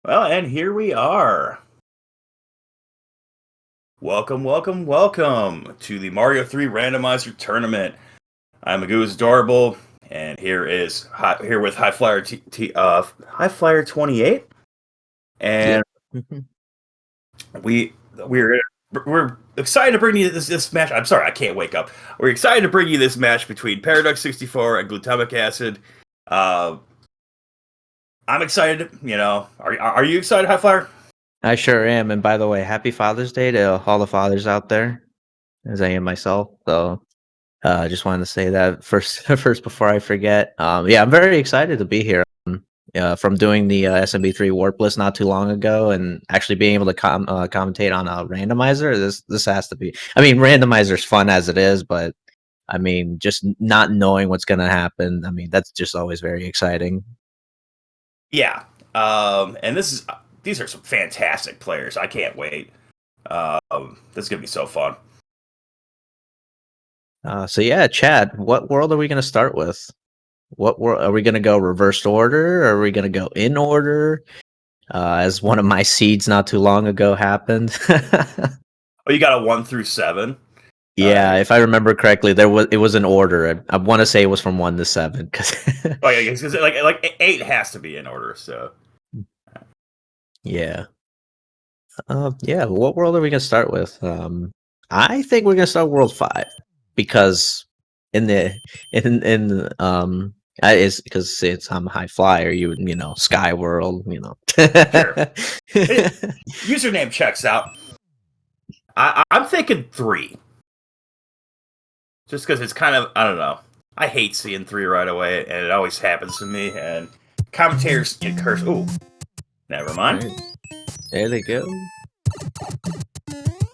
Well, and here we are. Welcome to the Mario 3 Randomizer Tournament. I'm Magoo's Adorable, and here with High Flyer 28, and we're excited to bring you this match. I'm sorry, I can't wake up. We're excited to bring you this match between Paraducks64 and Glutamic Acid. I'm excited. Are you excited, High Flyer? I sure am. And by the way, happy Father's Day to all the fathers out there, as I am myself. So I just wanted to say that first before I forget. Yeah, I'm very excited to be here. From doing the SMB3 Warpless not too long ago and actually being able to commentate on a randomizer. This has to be. I mean, randomizer's fun as it is, but I mean, just not knowing what's going to happen. I mean, that's just always very exciting. Yeah. And these are some fantastic players. I can't wait. This is gonna be so fun. So yeah, Chad, what world are we going to start with? What world are we going to go reversed order? Or are we going to go in order? As one of my seeds not too long ago happened. Oh, you got a 1 through 7. Yeah, if I remember correctly, it was an order. I want to say it was from 1 to 7. Oh yeah, because like 8 has to be in order. So yeah, yeah. What world are we gonna start with? I think we're gonna start World 5 because it's because it's I'm High Flyer. You know Sky World. Sure. Username checks out. I'm thinking 3. Just because it's kind of, I don't know. I hate seeing 3 right away, and it always happens to me. And commentators get cursed. Ooh, never mind. Right. There they go.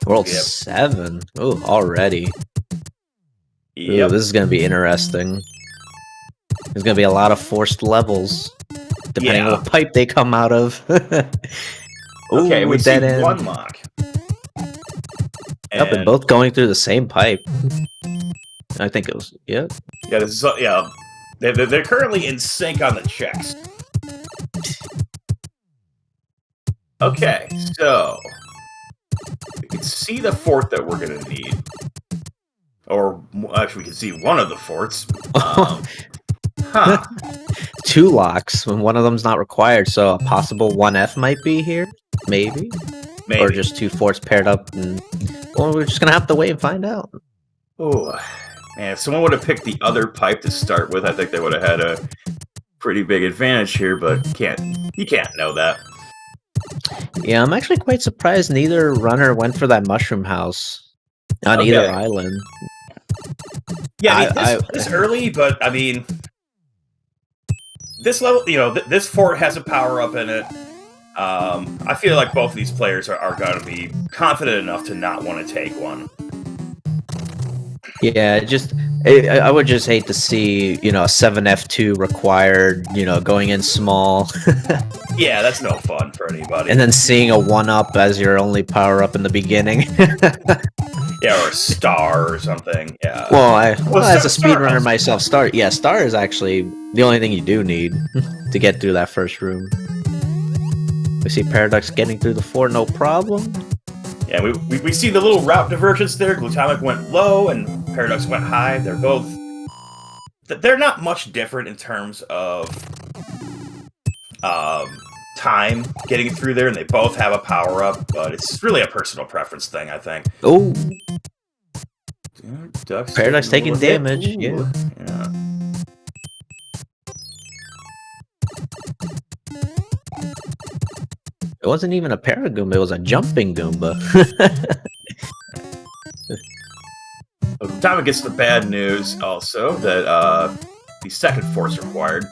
World 7. Ooh, already. Yep. Ooh, this is gonna be interesting. There's gonna be a lot of forced levels, depending on what pipe they come out of. Okay, we see one lock. Yep, and both going through the same pipe. I think it was, yeah. Yeah, they're currently in sync on the checks. Okay, so we can see the fort that we're gonna need, or actually, we can see one of the forts. Huh? 2 locks when one of them's not required, so a possible 1F might be here, maybe, or just 2 forts paired up, and well, we're just gonna have to wait and find out. Oh. Man, if someone would have picked the other pipe to start with, I think they would have had a pretty big advantage here, but you can't know that. Yeah, I'm actually quite surprised neither runner went for that mushroom house on either island. Yeah, I mean, this early, but I mean, this level, this fort has a power-up in it. I feel like both of these players are going to be confident enough to not want to take one. Yeah, I would just hate to see, a 7F2 required, going in small. Yeah, that's no fun for anybody. And then seeing a 1-up as your only power-up in the beginning. Yeah, or a star or something. Yeah. Well, as a speedrunner myself, star is actually the only thing you do need to get through that first room. We see Paraducks getting through the fort, no problem. Yeah, we see the little route divergence there. Glutamic went low and Paraducks went high. They're not much different in terms of time getting through there, and they both have a power-up, but it's really a personal preference thing, I think. Oh! Paraducks taking damage, yeah. It wasn't even a Paragoomba, it was a jumping Goomba. Glutamic gets the bad news, also, that the second force required,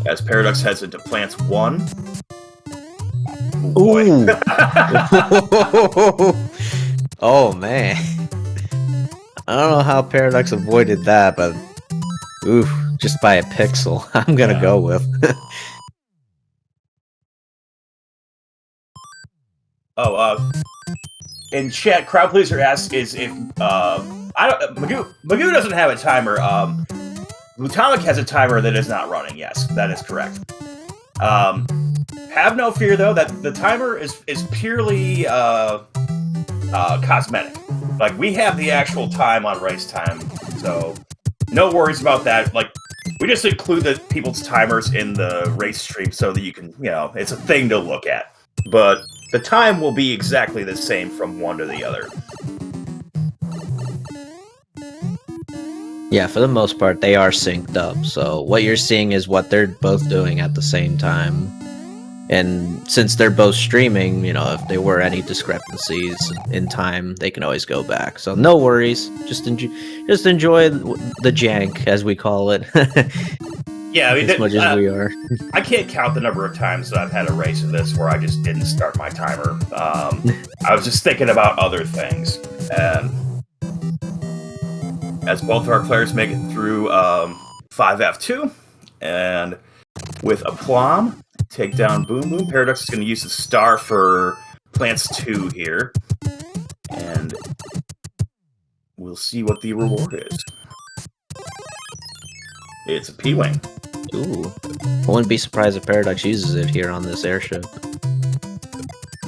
as Paraducks heads into Plants 1. Ooh! Oh, man. I don't know how Paraducks avoided that, but... oof, just by a pixel, I'm gonna go with. In chat, Crowd Pleaser asks if Magoo doesn't have a timer. Glutamic has a timer that is not running. Yes, that is correct. have no fear though that the timer is purely cosmetic. Like we have the actual time on race time, so no worries about that. Like we just include the people's timers in the race stream so that you can, it's a thing to look at. But the time will be exactly the same from one to the other. Yeah, for the most part, they are synced up. So what you're seeing is what they're both doing at the same time. And since they're both streaming, if there were any discrepancies in time, they can always go back. So no worries. Just enjoy the jank, as we call it. Yeah, I mean, as much as we are. I can't count the number of times that I've had a race of this where I just didn't start my timer. I was just thinking about other things. And as both of our players make it through 5F2, and with aplomb, take down Boom Boom. Paraducks is going to use the star for Plants 2 here. And we'll see what the reward is. It's a P-Wing. Ooh. I wouldn't be surprised if Paraducks uses it here on this airship.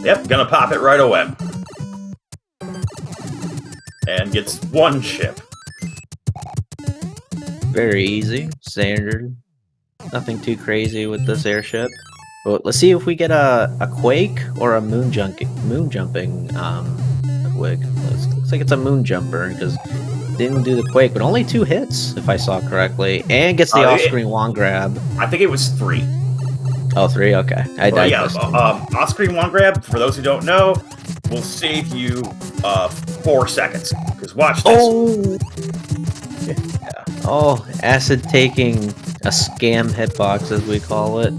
Yep, gonna pop it right away. And gets one ship. Very easy. Standard. Nothing too crazy with this airship. But let's see if we get a quake or a moon jumping quake. Looks like it's a moon jumper because didn't do the quake, but only 2 hits if I saw correctly, and gets the off-screen wand grab. I think it was 3. Oh, 3. Okay. Off-screen wand grab. For those who don't know, will save you 4 seconds. Because watch this. Oh. Yeah. Oh, acid taking a scam hitbox, as we call it.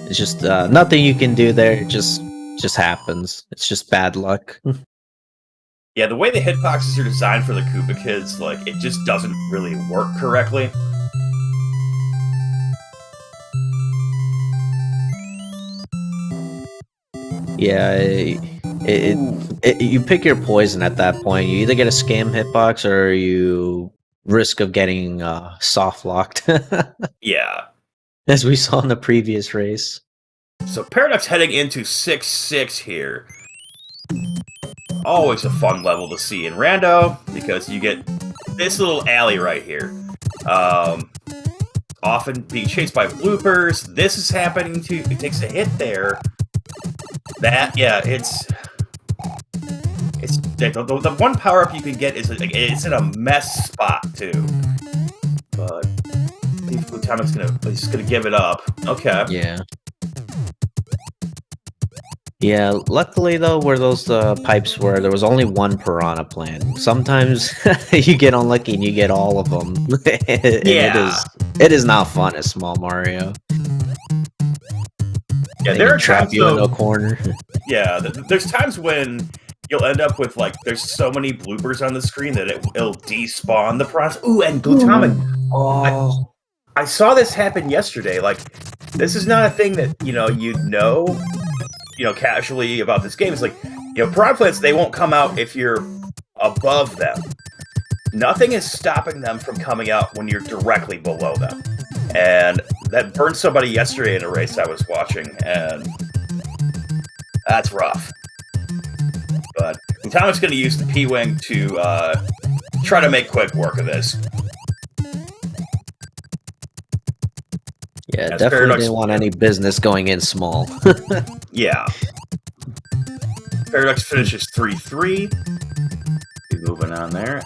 It's just nothing you can do there. It just happens. It's just bad luck. Yeah, the way the hitboxes are designed for the Koopa Kids, like, it just doesn't really work correctly. Yeah, you pick your poison at that point. You either get a scam hitbox or you risk of getting soft locked. Yeah. As we saw in the previous race. So Paraducks heading into 6-6 here. Always a fun level to see in Rando, because you get this little alley right here. Often being chased by bloopers. This is happening too. It takes a hit there. It's the one power up you can get is it's in a mess spot too. But He's gonna give it up. Okay. Yeah. Yeah, luckily though, where those pipes were, there was only one piranha plant. Sometimes you get unlucky and you get all of them. Yeah. It is not fun as Small Mario. Yeah, there are trap times you in a corner. Yeah, there's times when you'll end up with, like, there's so many bloopers on the screen that it'll despawn the process. Ooh, and glutamic. Oh. I saw this happen yesterday. Like, this is not a thing that, you'd know casually about this game. It's like, piranha plants, they won't come out if you're above them. Nothing is stopping them from coming out when you're directly below them. And that burned somebody yesterday in a race I was watching, and that's rough. But Tomic's going to use the P-Wing to try to make quick work of this. Yeah, definitely didn't want any business going in small. Yeah. Paraducks finishes 3-3. Keep moving on there.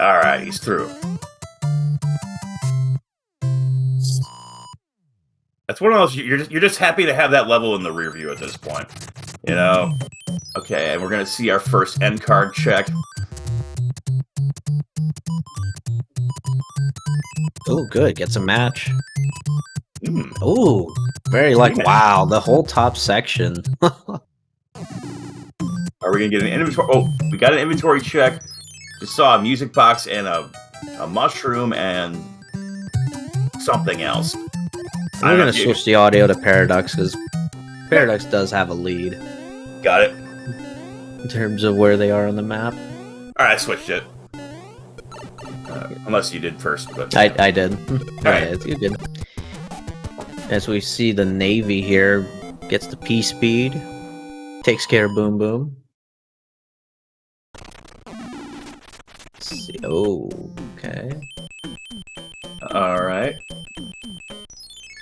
Alright, he's through. That's one of those, you're just happy to have that level in the rear view at this point. Okay, and we're going to see our first end card check. Oh, good. Gets a match. Oh, very wow, the whole top section. Are we going to get an inventory? Oh, we got an inventory check. Just saw a music box and a mushroom and something else. We're gonna switch the audio to Paraducks because Paraducks does have a lead. Got it. In terms of where they are on the map. Alright, I switched it. Unless you did first, but... I did. Alright. You did. As we see, the Navy here gets the P-Speed. Takes care of Boom Boom. Let's see. Oh, okay. Alright.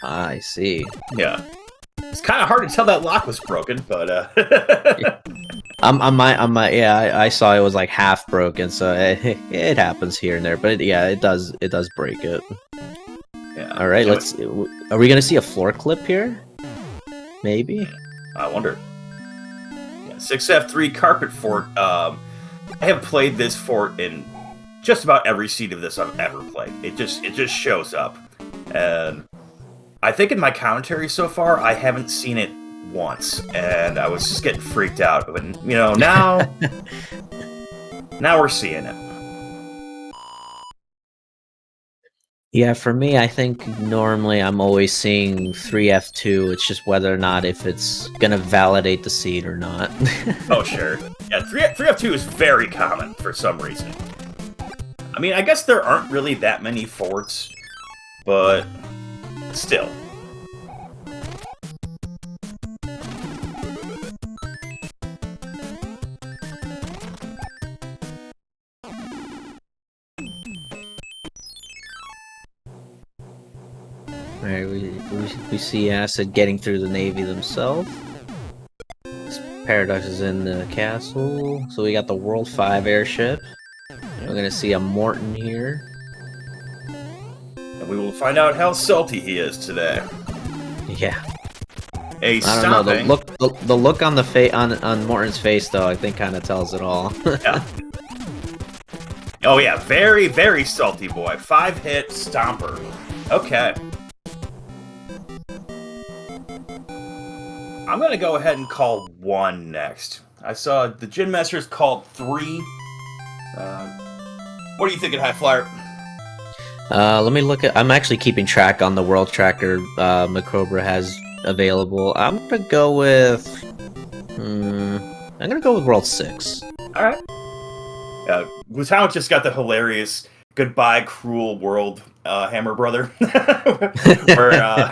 I see. Yeah. It's kind of hard to tell that lock was broken, but I saw it was like half broken, so it happens here and there. But it does break it. Yeah. All right, are we gonna see a floor clip here? Maybe. I wonder. Yeah, 6F3 Carpet Fort. I have played this fort in just about every seed of this I've ever played. It just shows up, and I think in my commentary so far, I haven't seen it once, and I was just getting freaked out. But now we're seeing it. Yeah, for me, I think normally I'm always seeing 3F2. It's just whether or not if it's gonna validate the seed or not. Oh, sure. Yeah, 3F2 is very common for some reason. I mean, I guess there aren't really that many forts, but still. Alright, we see Acid getting through the Navy themselves. Paradox is in the castle, so we got the World 5 airship. We're gonna see a Morton here. And we will find out how salty he is today. Yeah. I don't know, the look on the on Morton's face though, I think kind of tells it all. Yeah. Oh yeah, very, very salty boy. 5-hit stomper. Okay. I'm gonna go ahead and call 1 next. I saw the Gin Masters called 3. What are you thinking, High Flyer? Let me look at. I'm actually keeping track on the world tracker Macrobra has available. I'm gonna go with. I'm gonna go with World 6. All right. Gutao just got the hilarious "Goodbye, Cruel World" Hammer Brother, where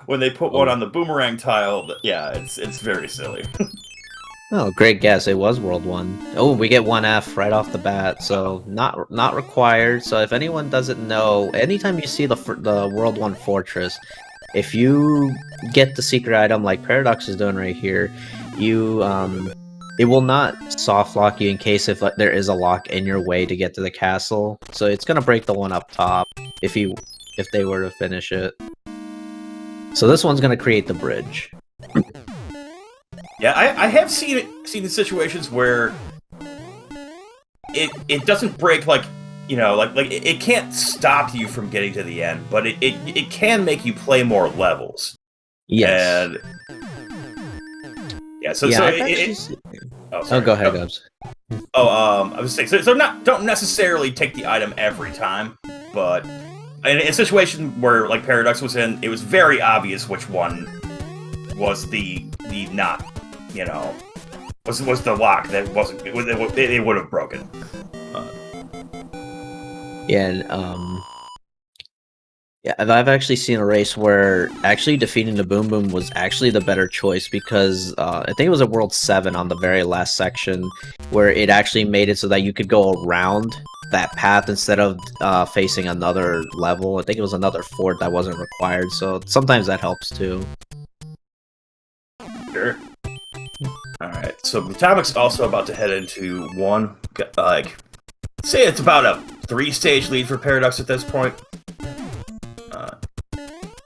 when they put one on the boomerang tile. Yeah, it's very silly. Oh, great guess. It was World 1. Oh, we get 1F right off the bat, so not required. So if anyone doesn't know, anytime you see the World 1 Fortress, if you get the secret item like Paradox is doing right here, you it will not soft lock you in case if there is a lock in your way to get to the castle. So it's gonna break the one up top if they were to finish it. So this one's gonna create the bridge. Yeah, I have seen the situations where it doesn't break like it can't stop you from getting to the end, but it can make you play more levels. Yes. And yeah, so go ahead, Gubs. I was saying so don't necessarily take the item every time, but in a situation where like Paradox was in, it was very obvious which one was the not, was the lock that wasn't it would have broken. Yeah, I've actually seen a race where actually defeating the Boom Boom was actually the better choice because I think it was a World 7 on the very last section where it actually made it so that you could go around that path instead of facing another level. I think it was another fort that wasn't required, so sometimes that helps too. Sure. Alright, so Gutamic's also about to head into one, say it's about a 3-stage lead for Paradox at this point.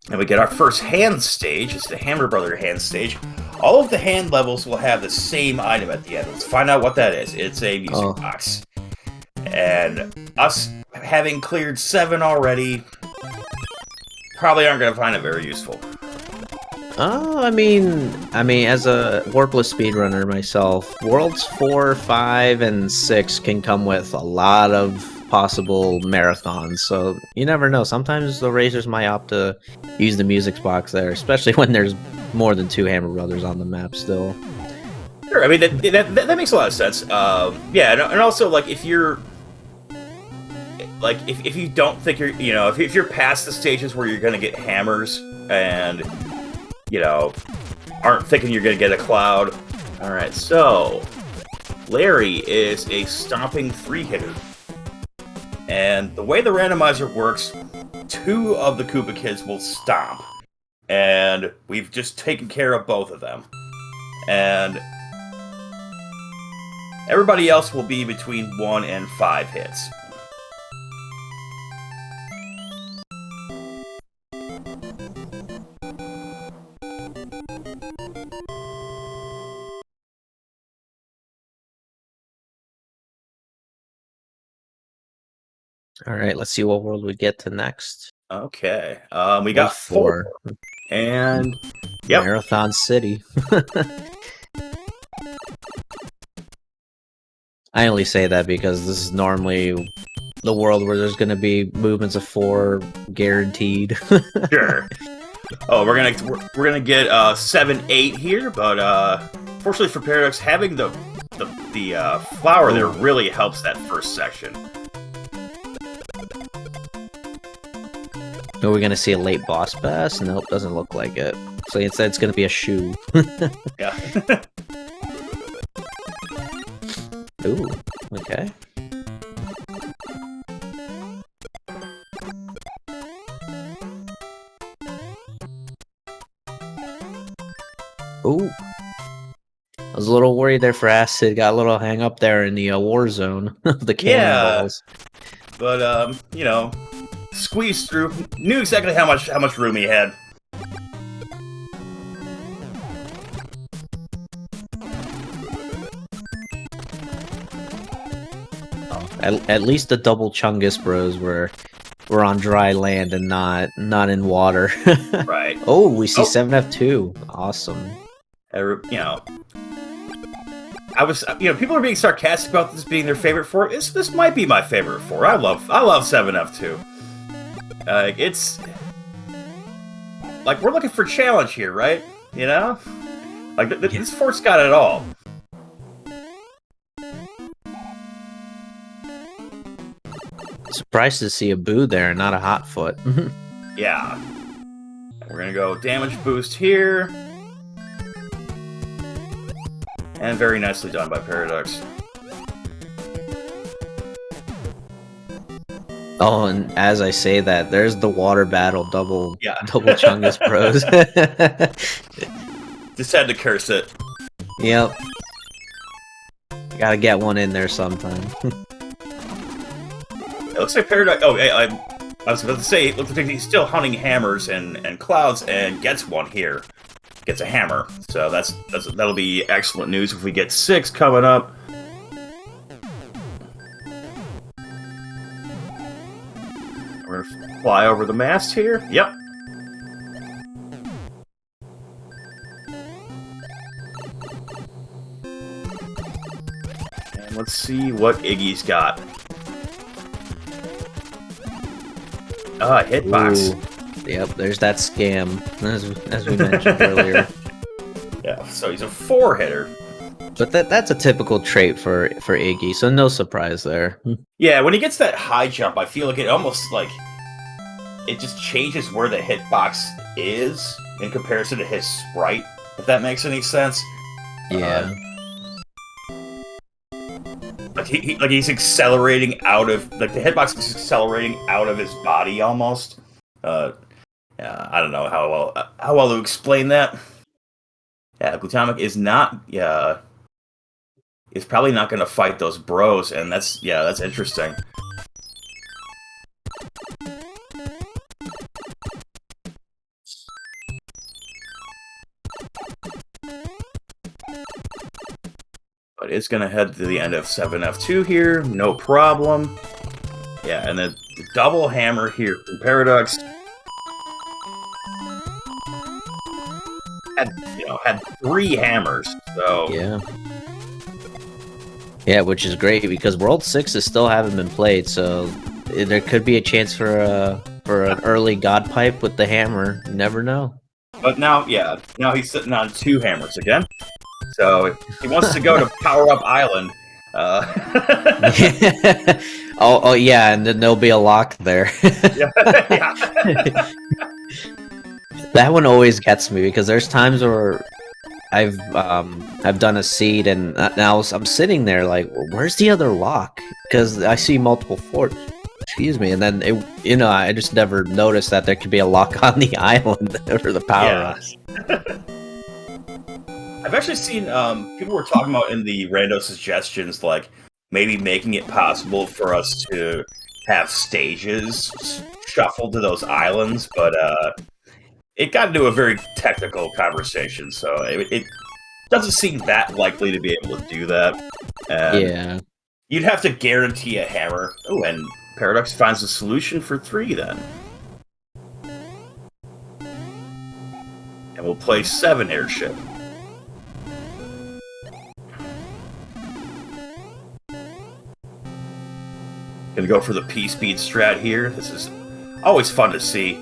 And we get our first hand stage. It's the Hammer Brother hand stage. All of the hand levels will have the same item at the end. Let's find out what that is. It's a music box. And us having cleared 7 already, probably aren't going to find it very useful. I mean, as a Warpless speedrunner myself, Worlds 4, 5, and 6 can come with a lot of possible marathons. So you never know. Sometimes the racers might opt to use the music box there, especially when there's more than 2 Hammer Brothers on the map still. Sure, I mean that makes a lot of sense. Yeah, and also like if you're like if you don't think you're if you're past the stages where you're gonna get hammers and aren't thinking you're gonna get a cloud. All right, so Larry is a stomping 3-hitter, and the way the randomizer works, 2 of the Koopa Kids will stomp, and we've just taken care of both of them, and everybody else will be between 1 and 5 hits. All right, let's see what world we get to next. Okay, we got 4. And yep. Marathon City. I only say that because this is normally the world where there's going to be movements of 4 guaranteed. Sure. Oh, we're gonna get 7, 8 here, but fortunately for Paradox, having the flower there really helps that first section. Are we going to see a late boss pass? Nope, doesn't look like it. So instead it's going to be a shoe. Yeah. Ooh, okay. Ooh. I was a little worried there for Acid. Got a little hang up there in the war zone of the cannonballs. But squeezed through. Knew exactly how much room he had. At least the double Chungus bros were on dry land and not in water. Right. Oh, we see 7F2. Awesome. I was, people are being sarcastic about this being their favorite fort. This might be my favorite fort. I love 7F2. It's like we're looking for challenge here, right? Like this fort's got it all. Surprised to see a Boo there, not a Hot Foot. Yeah. We're gonna go damage boost here. And very nicely done by Paraducks. Oh, and as I say that, there's the water battle double Chungus bros. Just had to curse it. Yep. Gotta get one in there sometime. It looks like Paraducks. Oh, I was about to say, it looks like he's still hunting hammers and clouds, and gets one here. Gets a hammer. So that'll be excellent news if we get 6 coming up. We're gonna fly over the mast here. Yep. And let's see what Iggy's got. Hitbox. Ooh. Yep, there's that scam, as we mentioned earlier. Yeah, so he's a 4-hitter. But that's a typical trait for Iggy, so no surprise there. Yeah, when he gets that high jump, I feel like it almost it just changes where the hitbox is in comparison to his sprite, if that makes any sense. Yeah. He's accelerating out of the hitbox is accelerating out of his body almost. Yeah, I don't know how well to explain that. Yeah, Glutamic is not. Yeah, is probably not going to fight those bros, and that's interesting. But it's going to head to the end of 7F2 here, no problem. Yeah, and then the double hammer here from Paradox. Had 3 hammers, so yeah. Yeah, which is great because World 6 is still haven't been played, so there could be a chance for an early God pipe with the hammer. You never know. But now, yeah, now he's sitting on 2 hammers again. So if he wants to go to Power Up Island. Oh yeah, and then there'll be a lock there. Yeah. That one always gets me because there's times where I've done a seed and now I'm sitting there like, where's the other lock? Because I see multiple forts. Excuse me, and then I just never noticed that there could be a lock on the island for the power-ups. I've actually seen people were talking about in the rando suggestions, like maybe making it possible for us to have stages shuffled to those islands, but it got into a very technical conversation, so it doesn't seem that likely to be able to do that. Yeah. You'd have to guarantee a hammer. Oh, and Paradox finds a solution for 3 then. And we'll play 7 airship. Gonna go for the P-speed strat here. This is always fun to see.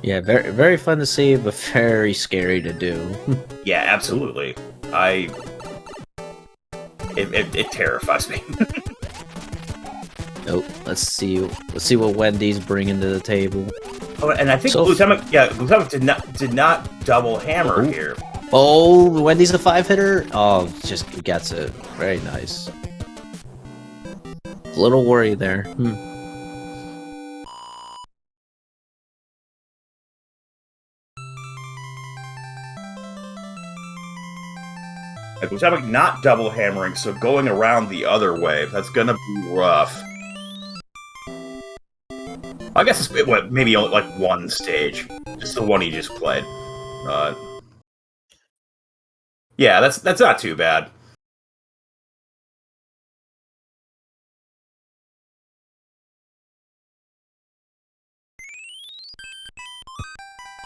Yeah, very very fun to see, but very scary to do. Yeah, absolutely. It terrifies me. Oh, let's see what Wendy's bringing to the table. Oh, and I think Glutamic did not double hammer here. Oh, Wendy's a 5-hitter? Oh, just gets it. Very nice. A little worry there. Glutamic not double hammering, so going around the other way, that's gonna be rough. I guess it's maybe only like 1 stage, just the one he just played. Yeah, that's not too bad.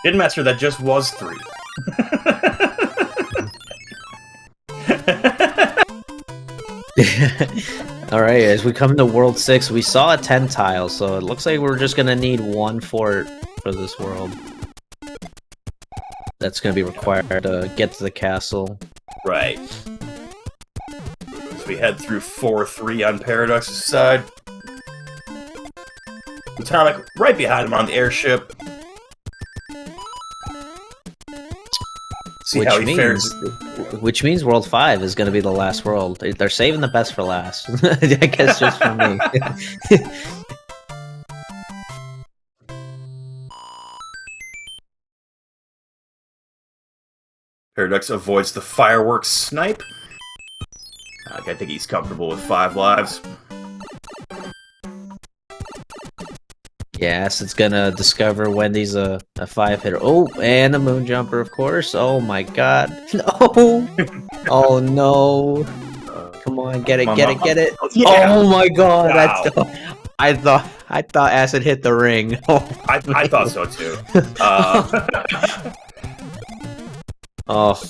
Didn't matter, that just was 3. Alright, as we come to World 6, we saw a 10 tile, so it looks like we're just gonna need 1 fort for this world. That's gonna be required to get to the castle. Right. So we head through 4-3 on Paradux's side. Atomic right behind him on the airship. See how he fares. Which means World 5 is going to be the last world. They're saving the best for last. I guess just for me. Paradox avoids the fireworks snipe. I think he's comfortable with 5 lives. Yes, it's gonna discover Wendy's a 5-hitter. Oh, and a moon jumper, of course. Oh my god. No! Oh no. Come on, get it, get it, get it. Yeah. Oh my god, Wow. I thought acid hit the ring. Oh, I thought so too. Oh.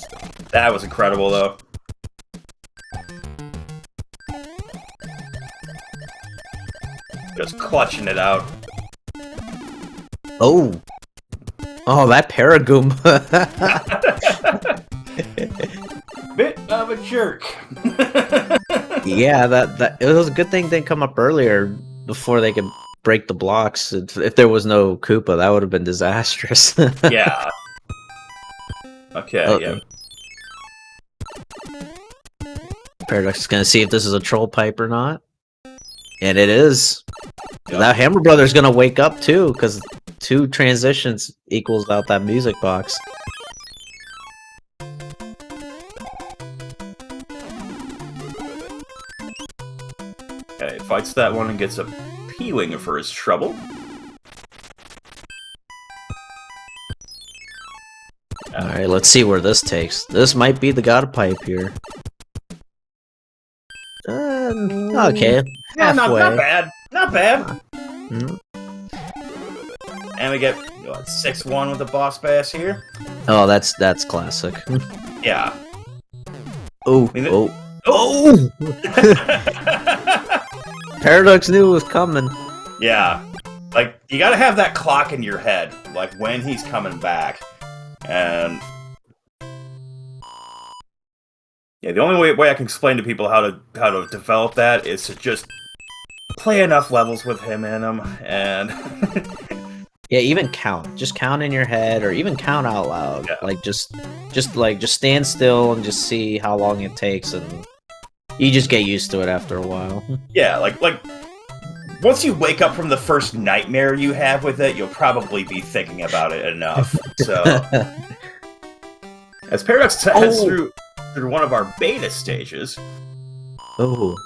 That was incredible though. Just clutching it out. Oh. Oh, that Paragoom. Bit of a jerk. Yeah, that it was a good thing they didn't come up earlier before they could break the blocks. If there was no Koopa, that would have been disastrous. Yeah. Okay, yeah. Paradox is gonna see if this is a troll pipe or not. And it is. Yep. That Hammer Brother's gonna wake up too, because 2 transitions equals out that music box. Okay, fights that one and gets a P-Wing for his trouble. Alright, let's see where this takes. This might be the God Pipe here. Okay. Yeah, not halfway. bad. Not bad. Hmm. And we get 6-1 with the boss bass here. Oh, that's classic. Yeah. Oh, I mean, oh. Oh! Paradox knew it was coming. Yeah. Like, you gotta have that clock in your head, like, when he's coming back. And... yeah, the only way I can explain to people how to develop that is to just play enough levels with him in them, and... Yeah, even count. Just count in your head, or even count out loud. Yeah. Like, just stand still and just see how long it takes, and you just get used to it after a while. Yeah, like once you wake up from the first nightmare you have with it, you'll probably be thinking about it enough. So, as Paradox heads through one of our beta stages. Oh.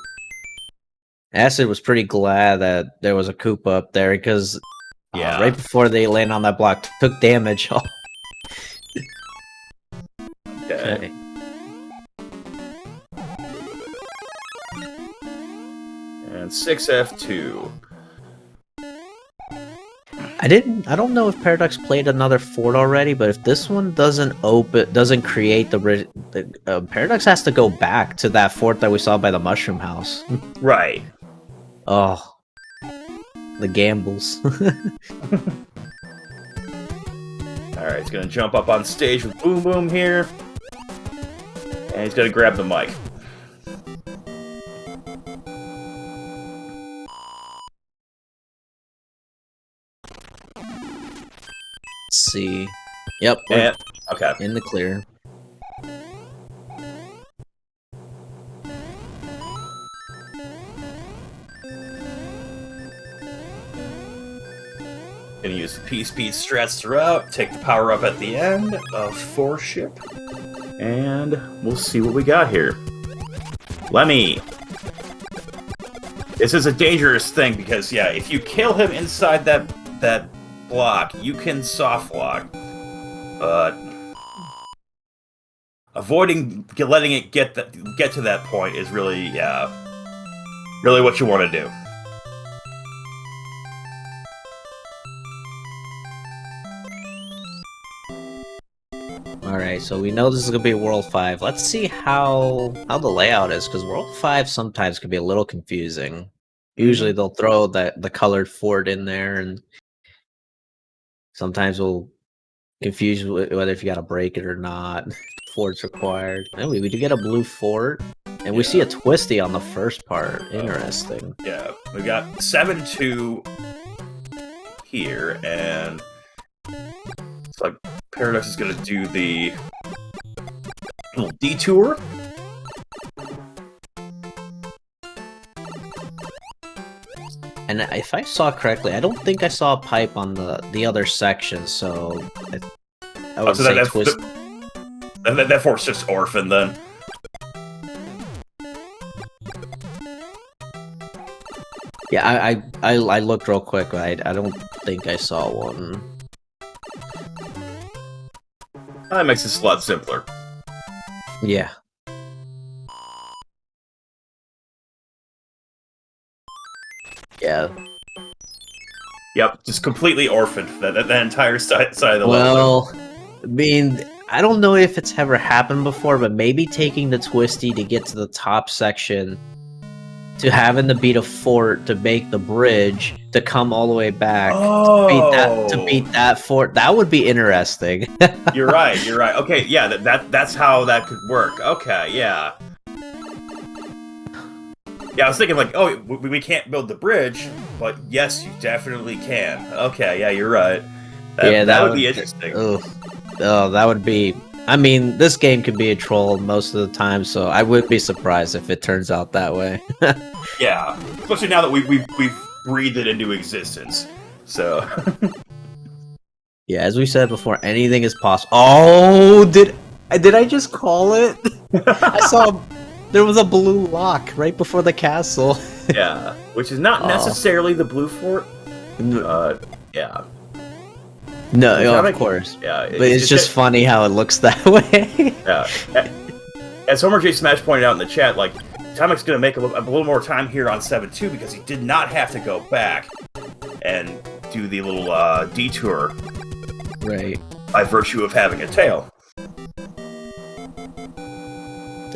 Acid was pretty glad that there was a Koopa up there, because right before they land on that block, took damage. Okay. And 6F2. I don't know if Paradox played another fort already, but if this one doesn't create the Paradox has to go back to that fort that we saw by the mushroom house. Right. Oh, the gambles. Alright, he's gonna jump up on stage with Boom Boom here. And he's gonna grab the mic. Let's see. Yep. And, okay. In the clear. Gonna use P-Speed strats throughout, take the power up at the end of 4 ship, and we'll see what we got here. Lemmy! This is a dangerous thing because, yeah, if you kill him inside that block, you can soft lock, but avoiding letting it get to that point is really, really what you want to do. Alright, so we know this is gonna be World 5. Let's see how the layout is, because World 5 sometimes can be a little confusing. Usually they'll throw the colored fort in there, and sometimes we'll confuse whether if you gotta break it or not. Fort's required. Anyway, we do get a blue fort, and we see a twisty on the first part. Interesting. Yeah, we got 7-2 here, and it's like Paradox is gonna do the little detour. And if I saw correctly, I don't think I saw a pipe on the other section, so I would say twist. That fort's just orphan then. Yeah, I looked real quick, but I don't think I saw one. That makes this a lot simpler. Yeah. Yeah. Yep, just completely orphaned that entire side of the level. Well, I mean, I don't know if it's ever happened before, but maybe taking the twisty to get to the top section, to having to beat a fort to make the bridge to come all the way back to beat that fort, that would be interesting. You're right. Okay, yeah, that's how that could work. Okay, yeah. Yeah, I was thinking like, oh, we can't build the bridge, but yes, you definitely can. Okay, yeah, you're right. That would be interesting. Oh, that would be... I mean, this game can be a troll most of the time, so I wouldn't be surprised if it turns out that way. Yeah, especially now that we've breathed it into existence. So... yeah, as we said before, anything is possible. Oh, did I just call it? I saw... There was a blue lock right before the castle. Yeah, which is not necessarily the blue fort. Yeah. No, of course. Yeah, but it's just funny how it looks that way. Yeah. As Homer J. Smash pointed out in the chat, like, Tomic's going to make a little more time here on 7-2 because he did not have to go back and do the little detour. Right. By virtue of having a tail.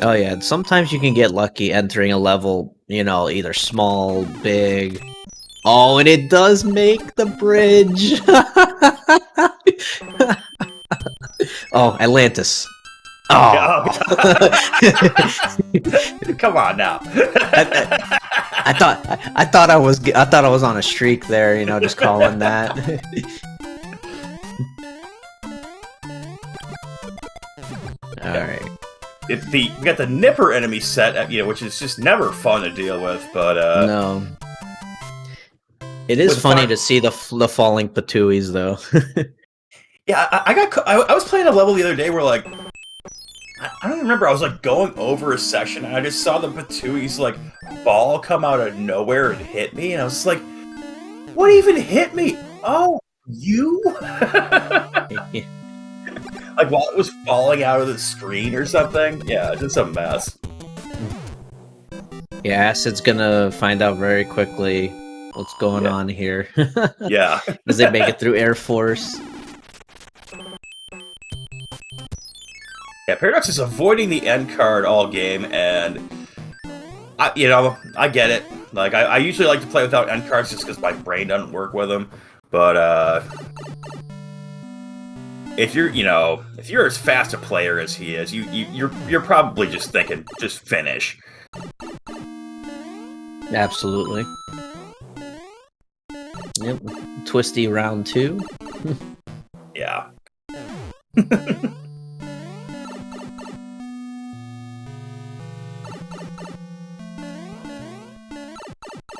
Oh yeah, sometimes you can get lucky entering a level, you know, either small, big. Oh, and it does make the bridge. Oh, Atlantis. Oh. Come on now. I thought I was on a streak there, you know, just calling that. All right. We got the Nipper enemy set, you know, which is just never fun to deal with, but no. It is funny to see the falling Patuis, though. Yeah, I was playing a level the other day where, like, I don't remember, I was, like, going over a section, and I just saw the Patui's, like, ball come out of nowhere and hit me, and I was like, what even hit me? Oh, you? Like, while it was falling out of the screen or something? Yeah, just a mess. Yeah, Acid's gonna find out very quickly what's going on here. Yeah. As they make it through Air Force. Yeah, Paradox is avoiding the end card all game, and I get it. Like, I usually like to play without end cards just because my brain doesn't work with them. But if you're as fast a player as he is, you're probably just thinking just finish. Absolutely. Yep. Twisty round 2. Yeah.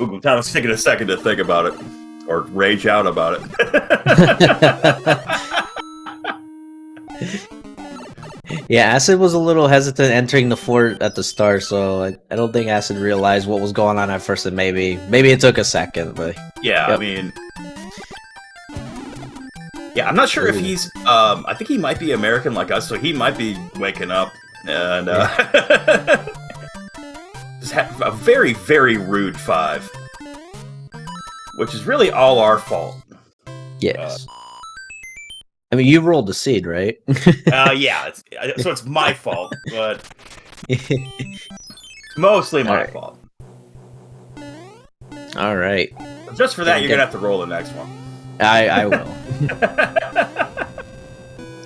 Ooh, Thomas taking a second to think about it. Or rage out about it. Yeah, Acid was a little hesitant entering the fort at the start, so I don't think Acid realized what was going on at first, and maybe it took a second, but... Yeah, yep. I mean... Yeah, I'm not sure if he's... I think he might be American like us, so he might be waking up, and... just have a very, very rude 5. Which is really all our fault. Yes. I mean, you rolled the seed, right? Yeah, so it's my fault, but... It's mostly my fault. Alright. Just for that, you're gonna have to roll the next one. I will.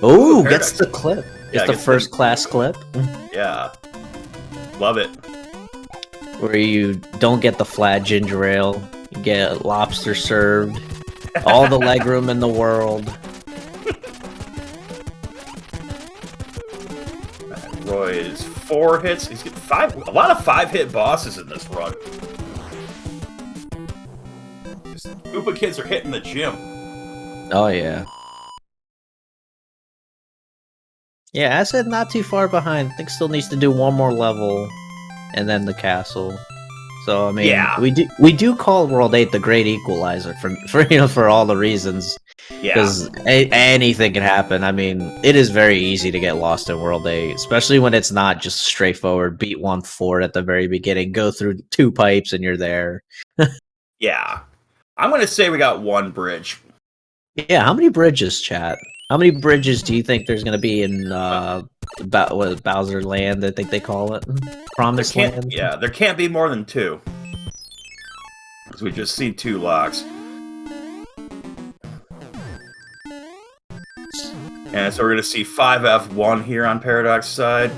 Oh, gets the clip. It's the first class clip. Yeah. Love it. Where you don't get the flat ginger ale. You get lobster served. All the legroom in the world. Roy is 4 hits. He's getting 5. A lot of 5-hit bosses in this run. This group of kids are hitting the gym. Oh yeah. Yeah, Acid not too far behind. I think still needs to do one more level, and then the castle. So I mean, yeah. we do call World 8 the Great Equalizer for all the reasons. Yeah. Because anything can happen. I mean, it is very easy to get lost in World 8, especially when it's not just straightforward. Beat one fort at the very beginning, go through 2 pipes, and you're there. Yeah, I'm gonna say we got 1 bridge. Yeah, how many bridges, chat? How many bridges do you think there's gonna be in Bowser Land? I think they call it Promised Land. Yeah, there can't be more than 2. Because we just see 2 locks. And so we're gonna see 5F1 here on Paradox side.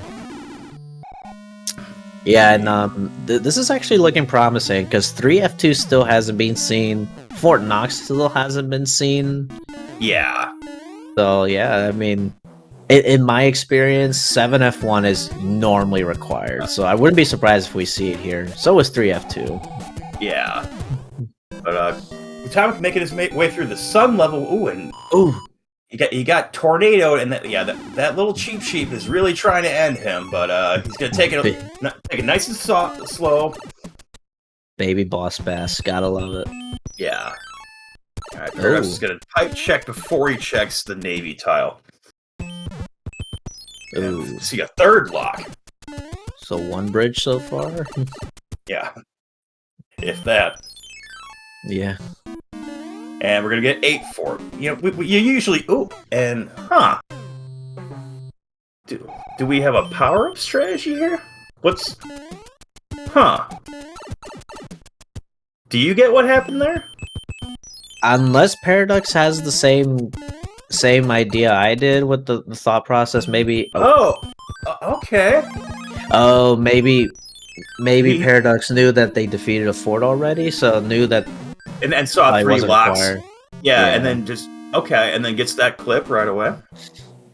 Yeah, and this is actually looking promising because 3F2 still hasn't been seen. Fort Knox still hasn't been seen. Yeah. So yeah, I mean, in my experience, 7F1 is normally required. So I wouldn't be surprised if we see it here. So is 3F2. Yeah. But Atomic making his way through the sun level. Ooh, and he got tornadoed, and that little cheap sheep is really trying to end him. But he's gonna take it nice and slow. Baby boss bass, gotta love it. Yeah. All right, Paradox is gonna pipe check before he checks the Navy tile. Ooh. See a 3rd lock. So 1 bridge so far. Yeah. If that. Yeah. And we're gonna get 8 for it. You know, you usually and do we have a power-up strategy here? What's... Huh. Do you get what happened there? Unless Paradox has the same idea I did with the thought process, maybe... Oh, okay. Oh, maybe He- Paradox knew that they defeated a fort already, so knew that and saw probably 3 wasn't locks. required. Yeah, Yeah. and then just... Okay, and then gets that clip right away.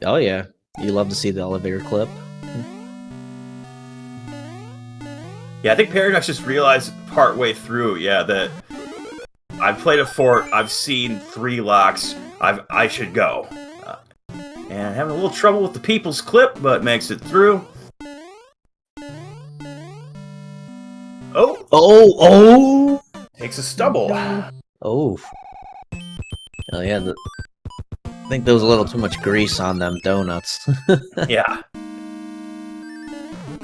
Oh yeah, you love to see the elevator clip. Yeah, I think Paradox just realized partway through, yeah, that I've played a fort, I've seen 3 locks, I should go. And having a little trouble with the people's clip, but makes it through. Oh! Oh! Takes a stubble. Oh. Oh yeah, I think there was a little too much grease on them donuts. Yeah.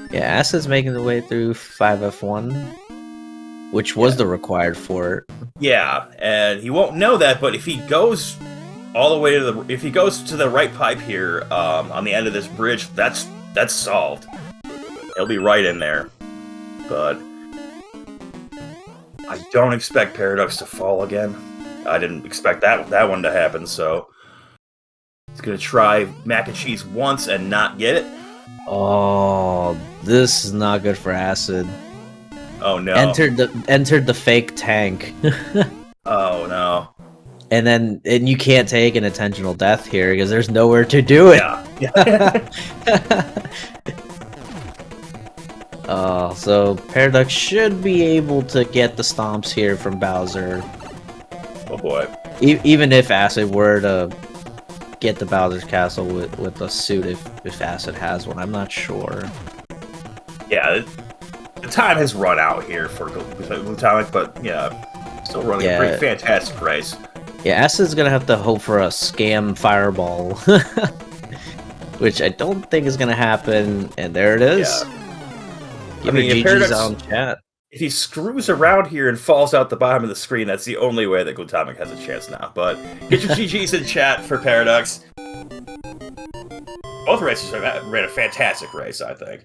Yeah, Acid's making the way through 5F1, which was the required fort. Yeah, and he won't know that, but if he goes all the way to the... If he goes to the right pipe here, on the end of this bridge, that's solved. He'll be right in there. But... I don't expect Paradox to fall again. I didn't expect that one to happen, so... He's gonna try mac and cheese once and not get it. Oh, this is not good for Acid. Oh no. Entered the fake tank. Oh no. And you can't take an intentional death here because there's nowhere to do it. Yeah. So Paradox should be able to get the stomps here from Bowser. Oh boy. Even if Acid were to get the Bowser's Castle with a suit, if Acid has one, I'm not sure. Yeah, the time has run out here for Glutamic, but yeah, still running a pretty fantastic race. Yeah, Acid's gonna have to hope for a scam fireball, which I don't think is gonna happen. And there it is. Yeah. Give me GG's on chat. If he screws around here and falls out the bottom of the screen, that's the only way that Glutamic has a chance now. But get your GG's in chat for Paradox. Both races ran a fantastic race, I think.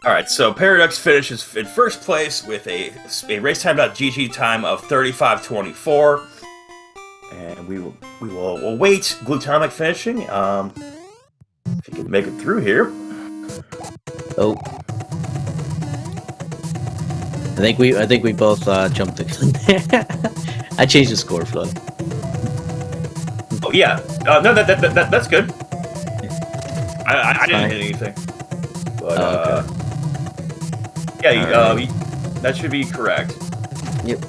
Alright, so Paradox finishes in first place with a racetime.gg time of 35:24. And we will await Glutamic finishing. If he can make it through here. Oh, I think we both jumped the. I changed the score, Flood. Oh yeah, no, that's good. I didn't hit anything, but okay. Yeah, that should be correct. Yep.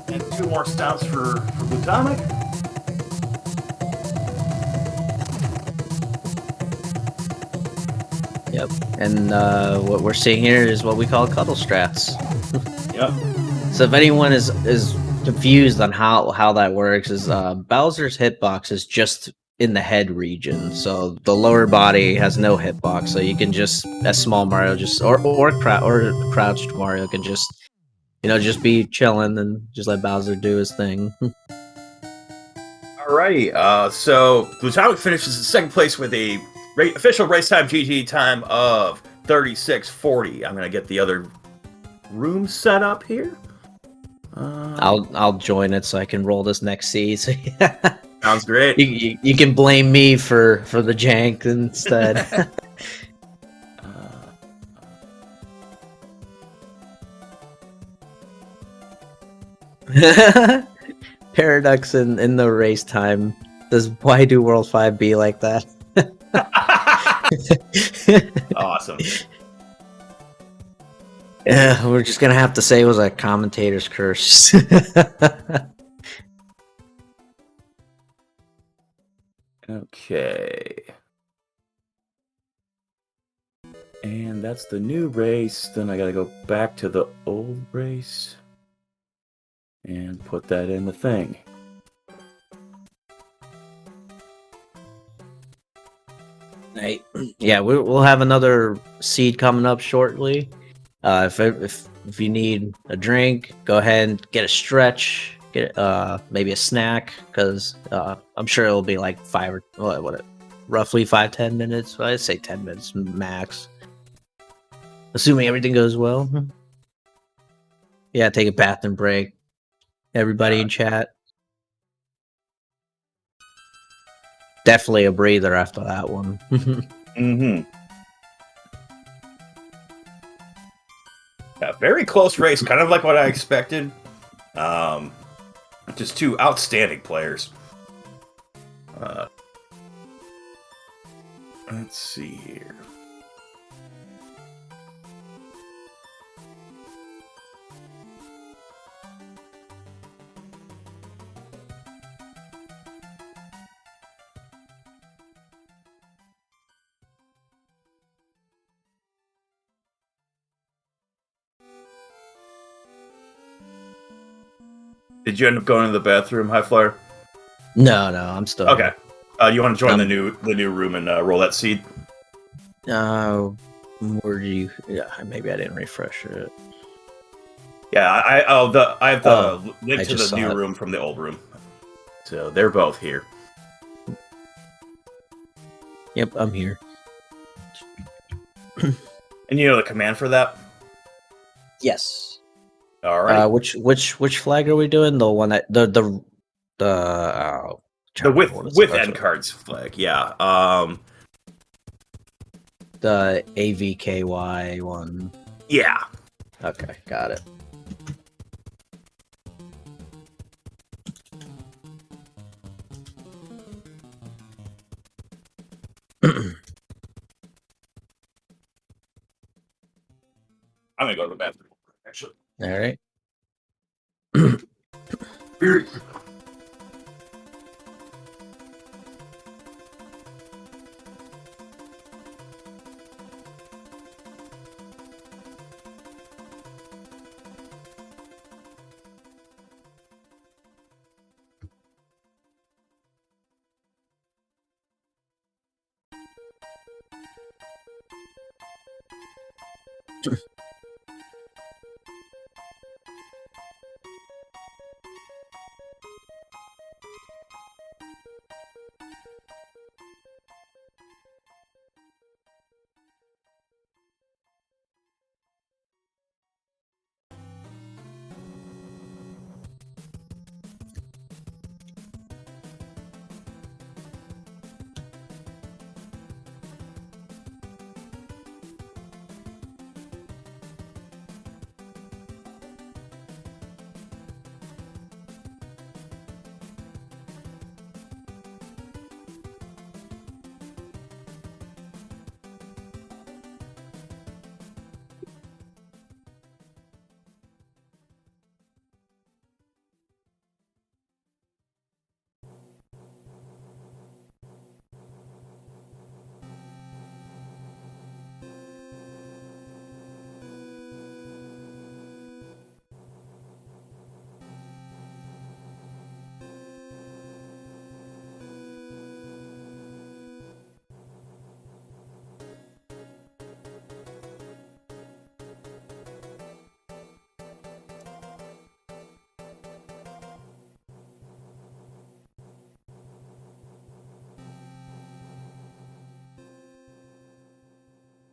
And 2 more stomps for Glutamic. Yep. And what we're seeing here is what we call cuddle strats. Yep. So if anyone is confused on how that works, is Bowser's hitbox is just in the head region, so the lower body has no hitbox. So you can just, as small Mario, or crouched Mario can just, just be chilling and just let Bowser do his thing. Alrighty, so Glutamic finishes in second place with a official racetime GG time of 36:40. I'm gonna get the other room set up here. I'll join it so I can roll this next seed. So Sounds great. You can blame me for the jank instead. Paradox in the race time. Why do World 5 be like that? Awesome. Yeah, we're just gonna have to say it was a commentator's curse. Okay. And that's the new race. Then I gotta go back to the old race and put that in the thing. Right. Yeah, we'll have another seed coming up shortly. If if you need a drink, go ahead and get a stretch, get maybe a snack, because I'm sure it'll be like roughly 5-10 minutes. Well, I'd say 10 minutes max, assuming everything goes well. Yeah, take a bathroom break. Everybody in chat. Definitely a breather after that one. Mm-hmm. Yeah, very close race, kind of like what I expected. Just two outstanding players. Let's see here. Did you end up going to the bathroom, High Flyer? No, I'm still okay. You want to join here. the new room and roll that seed? Where do you? Yeah, maybe I didn't refresh it. Yeah, I have the link to the new it. room from the old room, so they're both here. Yep, I'm here. And you know the command for that? Yes. All right. Which flag are we doing? The one that the with end cards flag, yeah. The AVKY one. Yeah. Okay, got it. I'm gonna go to the bathroom, actually. All right.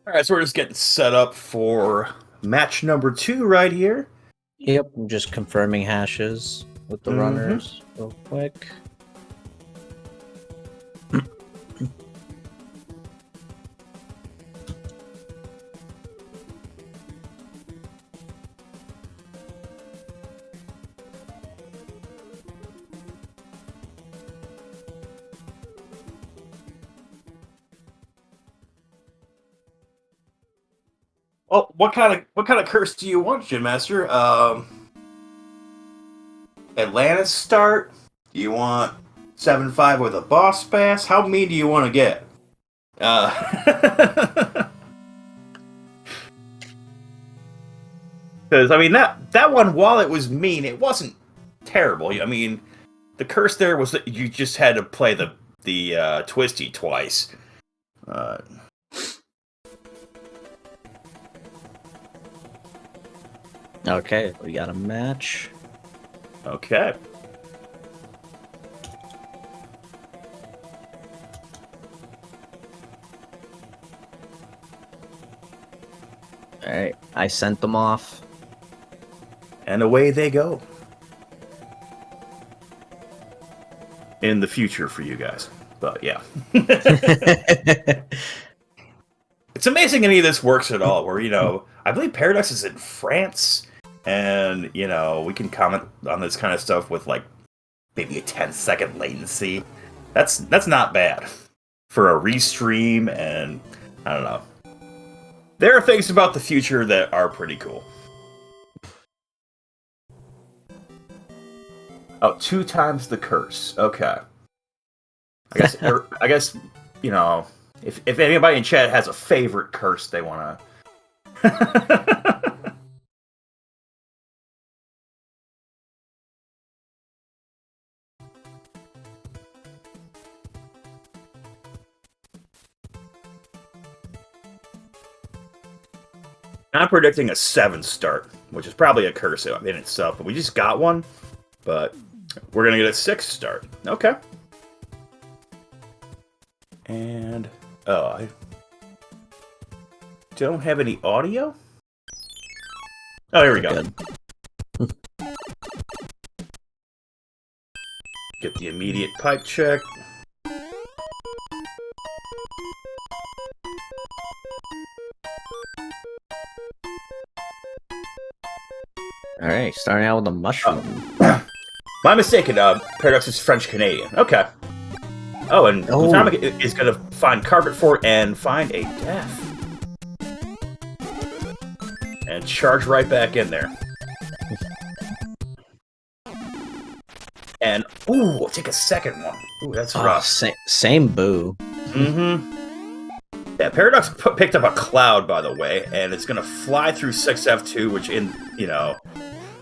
All right, so we're just getting set up for match number 2 right here. Yep, I'm just confirming hashes with the runners real quick. Well, what kind of curse do you want, Gin Master? Atlantis start? Do you want 7-5 with a boss pass? How mean do you want to get? Because I mean that one, while it was mean, it wasn't terrible. I mean, the curse there was that you just had to play the twisty twice. Okay, we got a match. Okay. All right, I sent them off. And away they go. In the future for you guys. But yeah. It's amazing any of this works at all, where, I believe Paradox is in France, and, we can comment on this kind of stuff with, like, maybe a 10-second latency. That's not bad for a restream, and I don't know. There are things about the future that are pretty cool. Oh, 2 times the curse. Okay. I guess, if anybody in chat has a favorite curse they want to... I'm predicting a 7 start, which is probably a curse in itself, but we just got one. But we're going to get a 6 start. Okay. And, I don't have any audio? Oh, here we go. Get the immediate pipe check. All right, starting out with a mushroom. My mistake. Paradox is French-Canadian. Okay. Oh, and Atomic is going to find Carpet Fort and find a death. And charge right back in there. And, ooh, take a second one. Ooh, that's rough. Same boo. Mm-hmm. Yeah, Paradox picked up a cloud, by the way, and it's going to fly through 6F2, which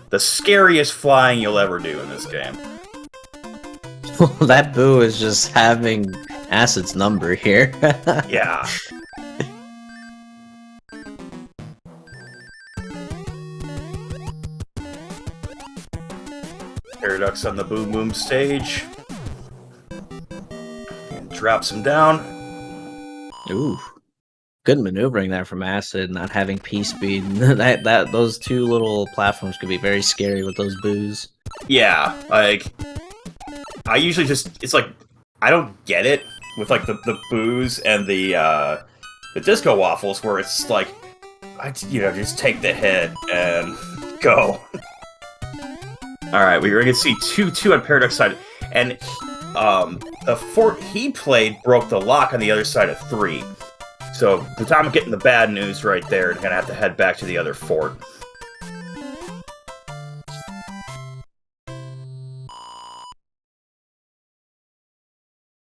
the scariest flying you'll ever do in this game. That boo is just having Acid's number here. Yeah. Paradox on the boom boom stage. And drops him down. Ooh. Good maneuvering there from Acid, not having P-speed. Those 2 little platforms could be very scary with those boos. Yeah, like, I usually it's like, I don't get it with, like, the boos and the disco waffles, where it's like, just take the hit and go. Alright, we're gonna see 2-2 on Paradox side, and the fort he played broke the lock on the other side of 3. So, Atomic getting the bad news right there, and gonna have to head back to the other fort.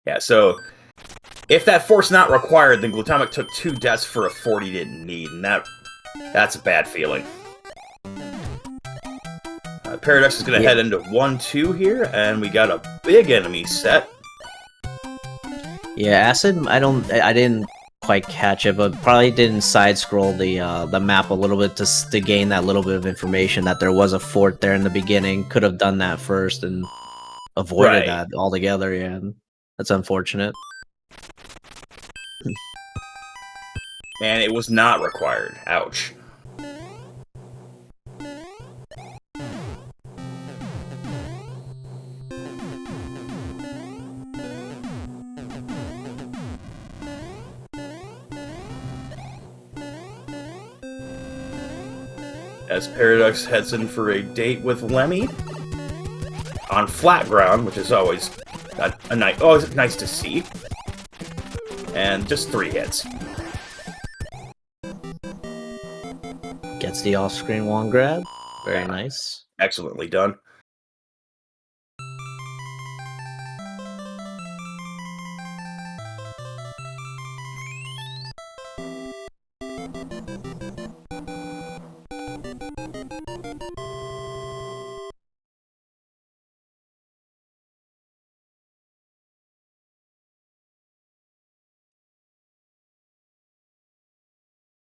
Yeah, so if that fort's not required, then Glutamic took 2 deaths for a fort he didn't need, and that's a bad feeling. Paradox is going to head into 1-2 here, and we got a big enemy set. Yeah, Acid, I didn't quite catch it, but probably didn't side-scroll the map a little bit to gain that little bit of information that there was a fort there in the beginning. Could have done that first and avoided that altogether, yeah. That's unfortunate. And it was not required. Ouch. As Paradox heads in for a date with Lemmy on flat ground, which is always always nice to see. And just 3 hits. Gets the off-screen wand grab. Very nice. Excellently done.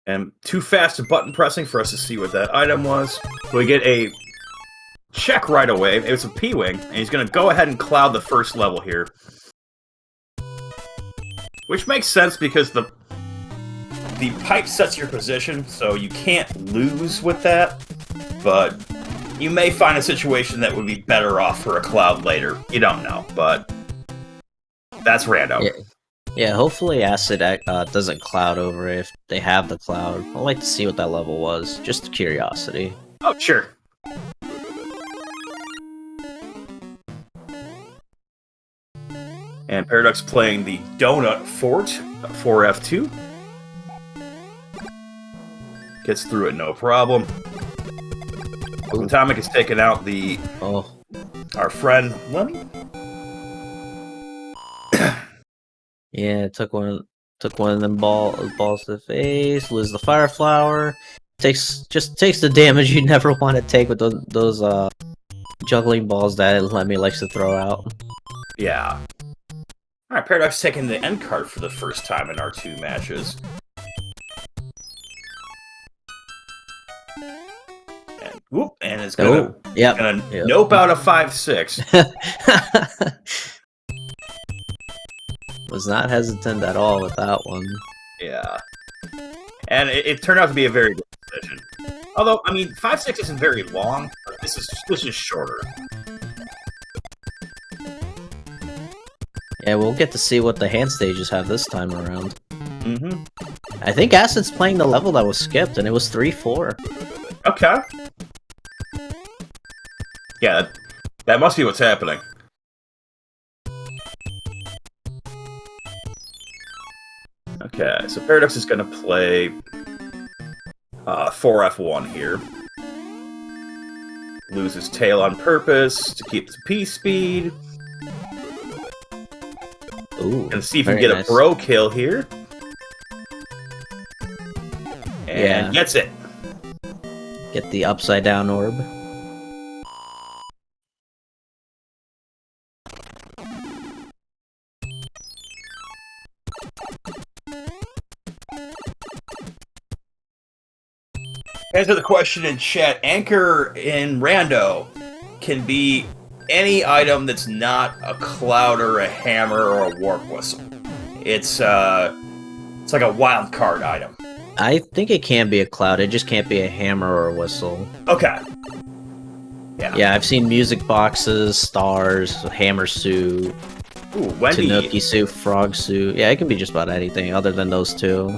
And too fast button pressing for us to see what that item was. So we get a check right away. It's a P-Wing, and he's going to go ahead and cloud the first level here. Which makes sense because the pipe sets your position, so you can't lose with that. But you may find a situation that would be better off for a cloud later. You don't know, but that's random. Yeah, hopefully Acid doesn't cloud over if they have the cloud. I'd like to see what that level was, just curiosity. Oh, sure. And Paraducks playing the Donut Fort for F2. Gets through it no problem. Atomic is taking out our friend Lemmy. Yeah, took one of them balls to the face. Lose the fire flower. Just takes the damage you never want to take with those juggling balls that Lemmy likes to throw out. Yeah. All right, Paradox taking the end card for the first time in our 2 matches. And whoop, and it's gonna nope out a 5-6. Was not hesitant at all with that one. Yeah. And it turned out to be a very good decision. Although, I mean, 5-6 isn't very long, but this is shorter. Yeah, we'll get to see what the hand stages have this time around. Mm-hmm. I think Acid's playing the level that was skipped, and it was 3-4. Okay. Yeah, that must be what's happening. Okay, so Paradox is going to play 4F1 here. Loses tail on purpose to keep the P speed. Ooh, and see if we can get a bro kill here. And gets it. Get the upside down orb. Answer the question in chat. Anchor in Rando can be any item that's not a cloud or a hammer or a warp whistle. It's like a wild card item. I think it can be a cloud. It just can't be a hammer or a whistle. Okay. Yeah. Yeah, I've seen music boxes, stars, hammer suit, Wendy. Tanuki suit, frog suit. Yeah, it can be just about anything other than those two.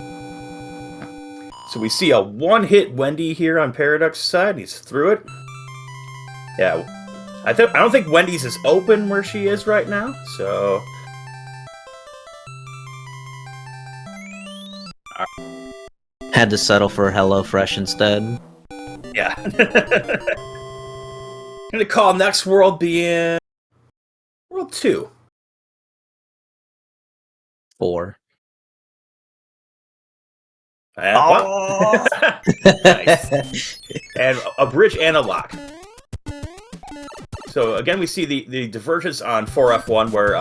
So we see a one-hit Wendy here on Paradux's side. He's through it. Yeah. I don't think Wendy's is open where she is right now, so... Had to settle for HelloFresh instead. Yeah. Gonna call next world being... World 2. 4. Oh! Nice. And a bridge and a lock. So again, we see the divergence on 4F1 where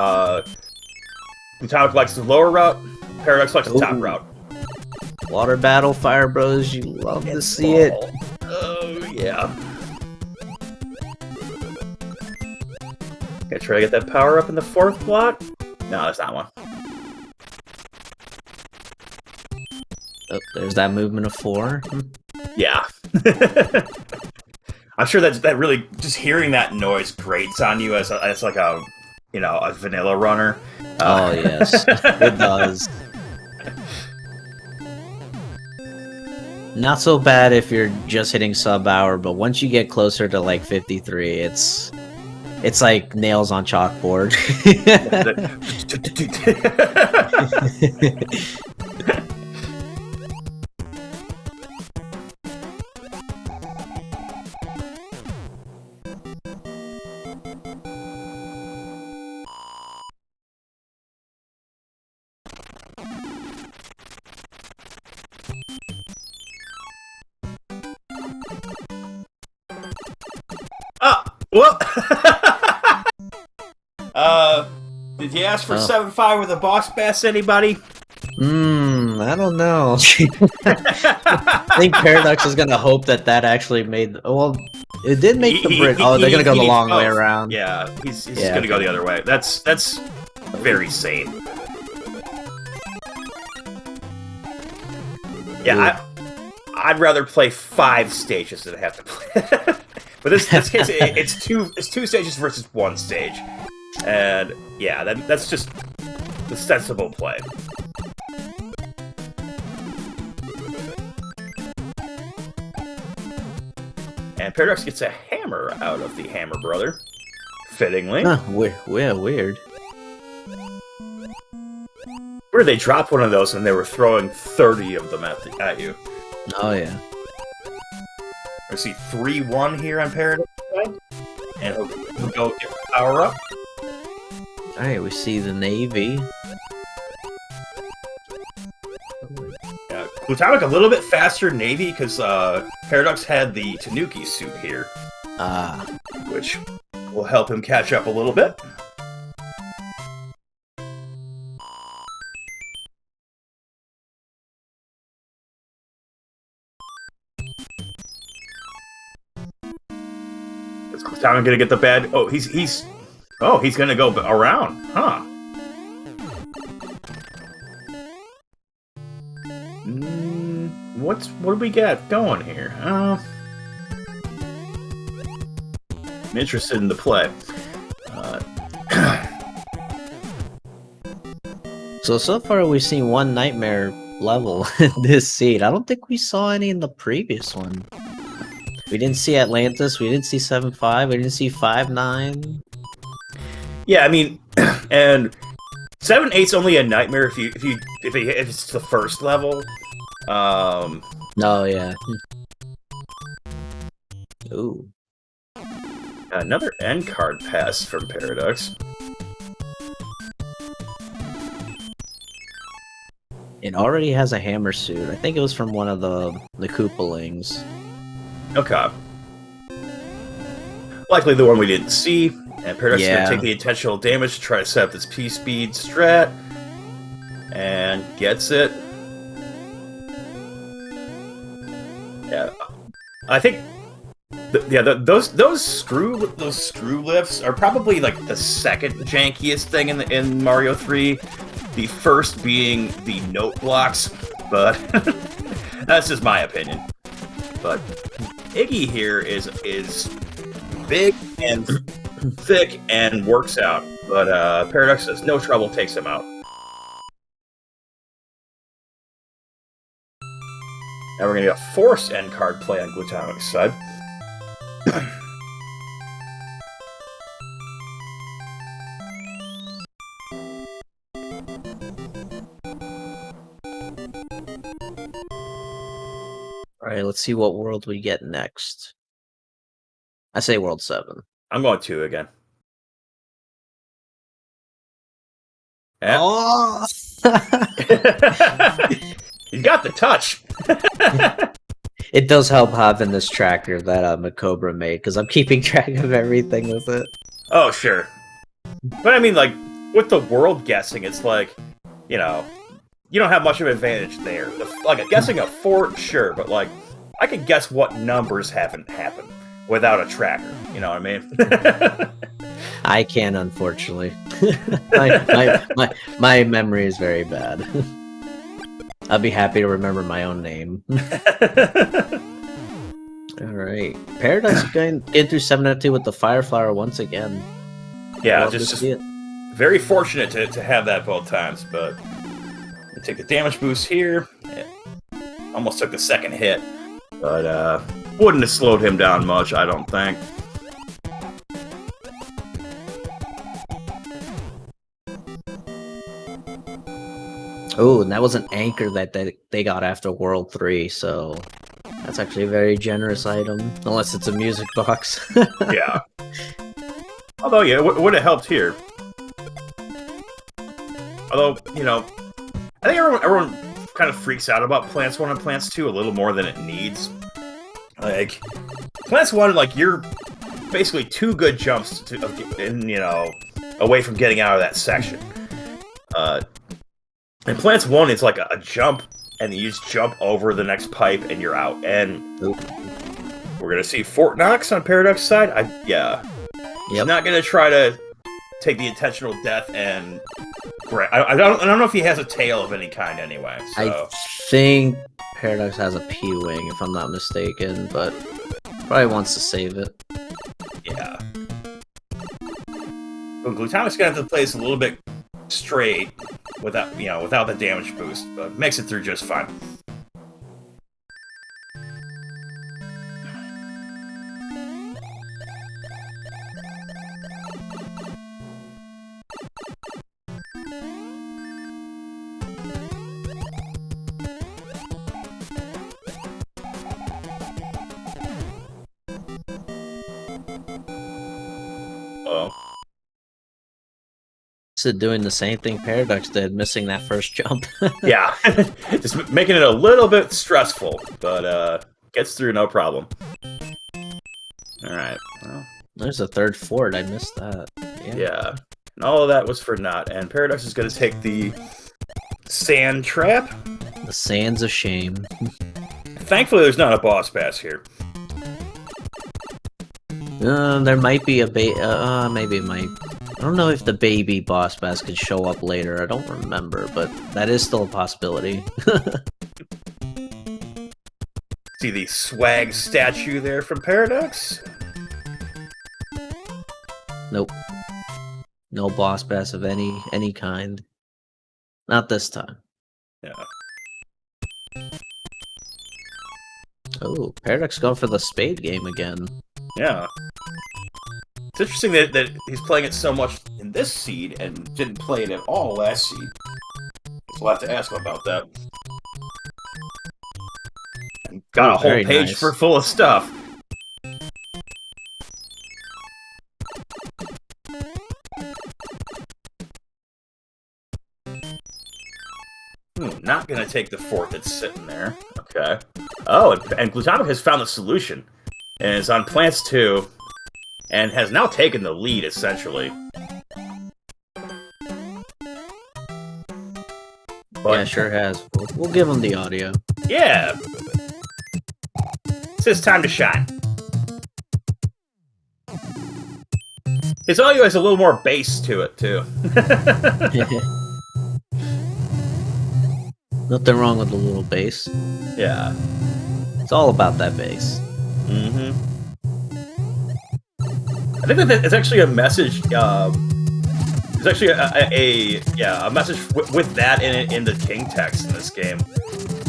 Atomic likes the lower route, Paradox likes the top route. Water battle, Fire Bros, you love to see it. Oh, yeah. Gonna try to get that power up in the 4th block? No, that's not one. Oh, there's that movement of 4. Yeah. I'm sure that really, just hearing that noise grates on you as like a vanilla runner. Oh, yes. It does. Not so bad if you're just hitting sub-hour, but once you get closer to like 53, it's like nails on chalkboard. Whoop! Did you ask for 7-5 with a boss bass, anybody? I don't know. I think Paradox is gonna hope that actually made. Well, it did make the bridge. Oh, they're gonna go the long way around. Yeah, he's just gonna go the other way. That's very sane. Yeah, I'd rather play 5 stages than have to play. But this case, it's two stages versus 1 stage, and yeah, that's just the sensible play. And Paradox gets a hammer out of the Hammer Brother, fittingly. Huh, weird. Where they dropped one of those and they were throwing 30 of them at you. Oh yeah. I see 3-1 here on Paradox, and he'll go get power up. All right, we see the Navy. Glutamic a little bit faster Navy because Paradox had the Tanuki suit here, which will help him catch up a little bit. Is Glutamic gonna get the bad? Oh, he's gonna go around, huh? What do we got going here? I'm interested in the play. So far we've seen 1 nightmare level in this seed. I don't think we saw any in the previous one. We didn't see Atlantis. We didn't see 7-5. We didn't see 5-9. Yeah, I mean, and 7-8's only a nightmare if it's the first level. Oh yeah. Ooh. Another end card pass from Paradox. It already has a hammer suit. I think it was from one of the Koopalings. Okay. Likely the one we didn't see. And Paradox is going to take the intentional damage to try to set up this P-Speed strat. And gets it. Yeah. I think... those screw lifts are probably like the second jankiest thing in Mario 3. The first being the note blocks, but that's just my opinion. But Iggy here is big and thick and works out, but Paradox has no trouble, takes him out. Now we're gonna get a forced end card play on Glutamic's side. Alright, let's see what world we get next. I say world 7. I'm going 2 again. Yeah. Oh! You got the touch. It does help having this tracker that Macobra made, because I'm keeping track of everything with it. Oh, sure. But I mean, like, with the world guessing, it's like, you know, you don't have much of an advantage there. Like, guessing a fort, sure, but, like, I can guess what numbers haven't happened without a tracker. You know what I mean? I can, unfortunately. my memory is very bad. I'll be happy to remember my own name. Alright. Paradox getting through 7-2 with the Fire Flower once again. Yeah, just very fortunate to have that both times, but we take the damage boost here. Almost took the second hit, but wouldn't have slowed him down much, I don't think. Oh, and that was an anchor that they got after World 3, so that's actually a very generous item, unless it's a music box. Yeah. Although, yeah, it would have helped here. Although, you know, I think everyone kind of freaks out about Plants 1 and Plants 2 a little more than it needs. Like, Plants 1, like, you're basically 2 good jumps away from getting out of that section. And Plants 1 is like a jump, and you just jump over the next pipe, and you're out. And we're gonna see Fort Knox on Paraduck's side. He's not gonna try to take the intentional death and. I don't know if he has a tail of any kind anyway. So. I think Paradox has a P-Wing, if I'm not mistaken, but probably wants to save it. Yeah. Well, Glutonic's gonna have to play this a little bit straight without the damage boost, but makes it through just fine. Doing the same thing Paradox did, missing that first jump. Yeah, just making it a little bit stressful, but gets through no problem. All right. Well, there's a third fort. I missed that. Yeah. And all of that was for naught. And Paradox is going to take the sand trap. The sand's a shame. Thankfully, there's not a boss pass here. There might be a maybe it might. I don't know if the baby boss bass could show up later. I don't remember, but that is still a possibility. See the swag statue there from Paradox? Nope. No boss bass of any kind. Not this time. Yeah. Oh, Paradox going for the spade game again. Yeah. It's interesting that he's playing it so much in this seed and didn't play it at all last seed. So we'll have to ask him about that. And got a whole page full of stuff. Not gonna take the fort that's sitting there. Okay. Oh, and Glutonic has found the solution. And is on Plants 2. And has now taken the lead, essentially. But, yeah, sure has. We'll give him the audio. Yeah. It's his time to shine. His audio has a little more bass to it, too. Nothing wrong with a little bass. Yeah. It's all about that bass. Mm-hmm. I think that it's actually a message. It's actually a message with that in it in the king text in this game.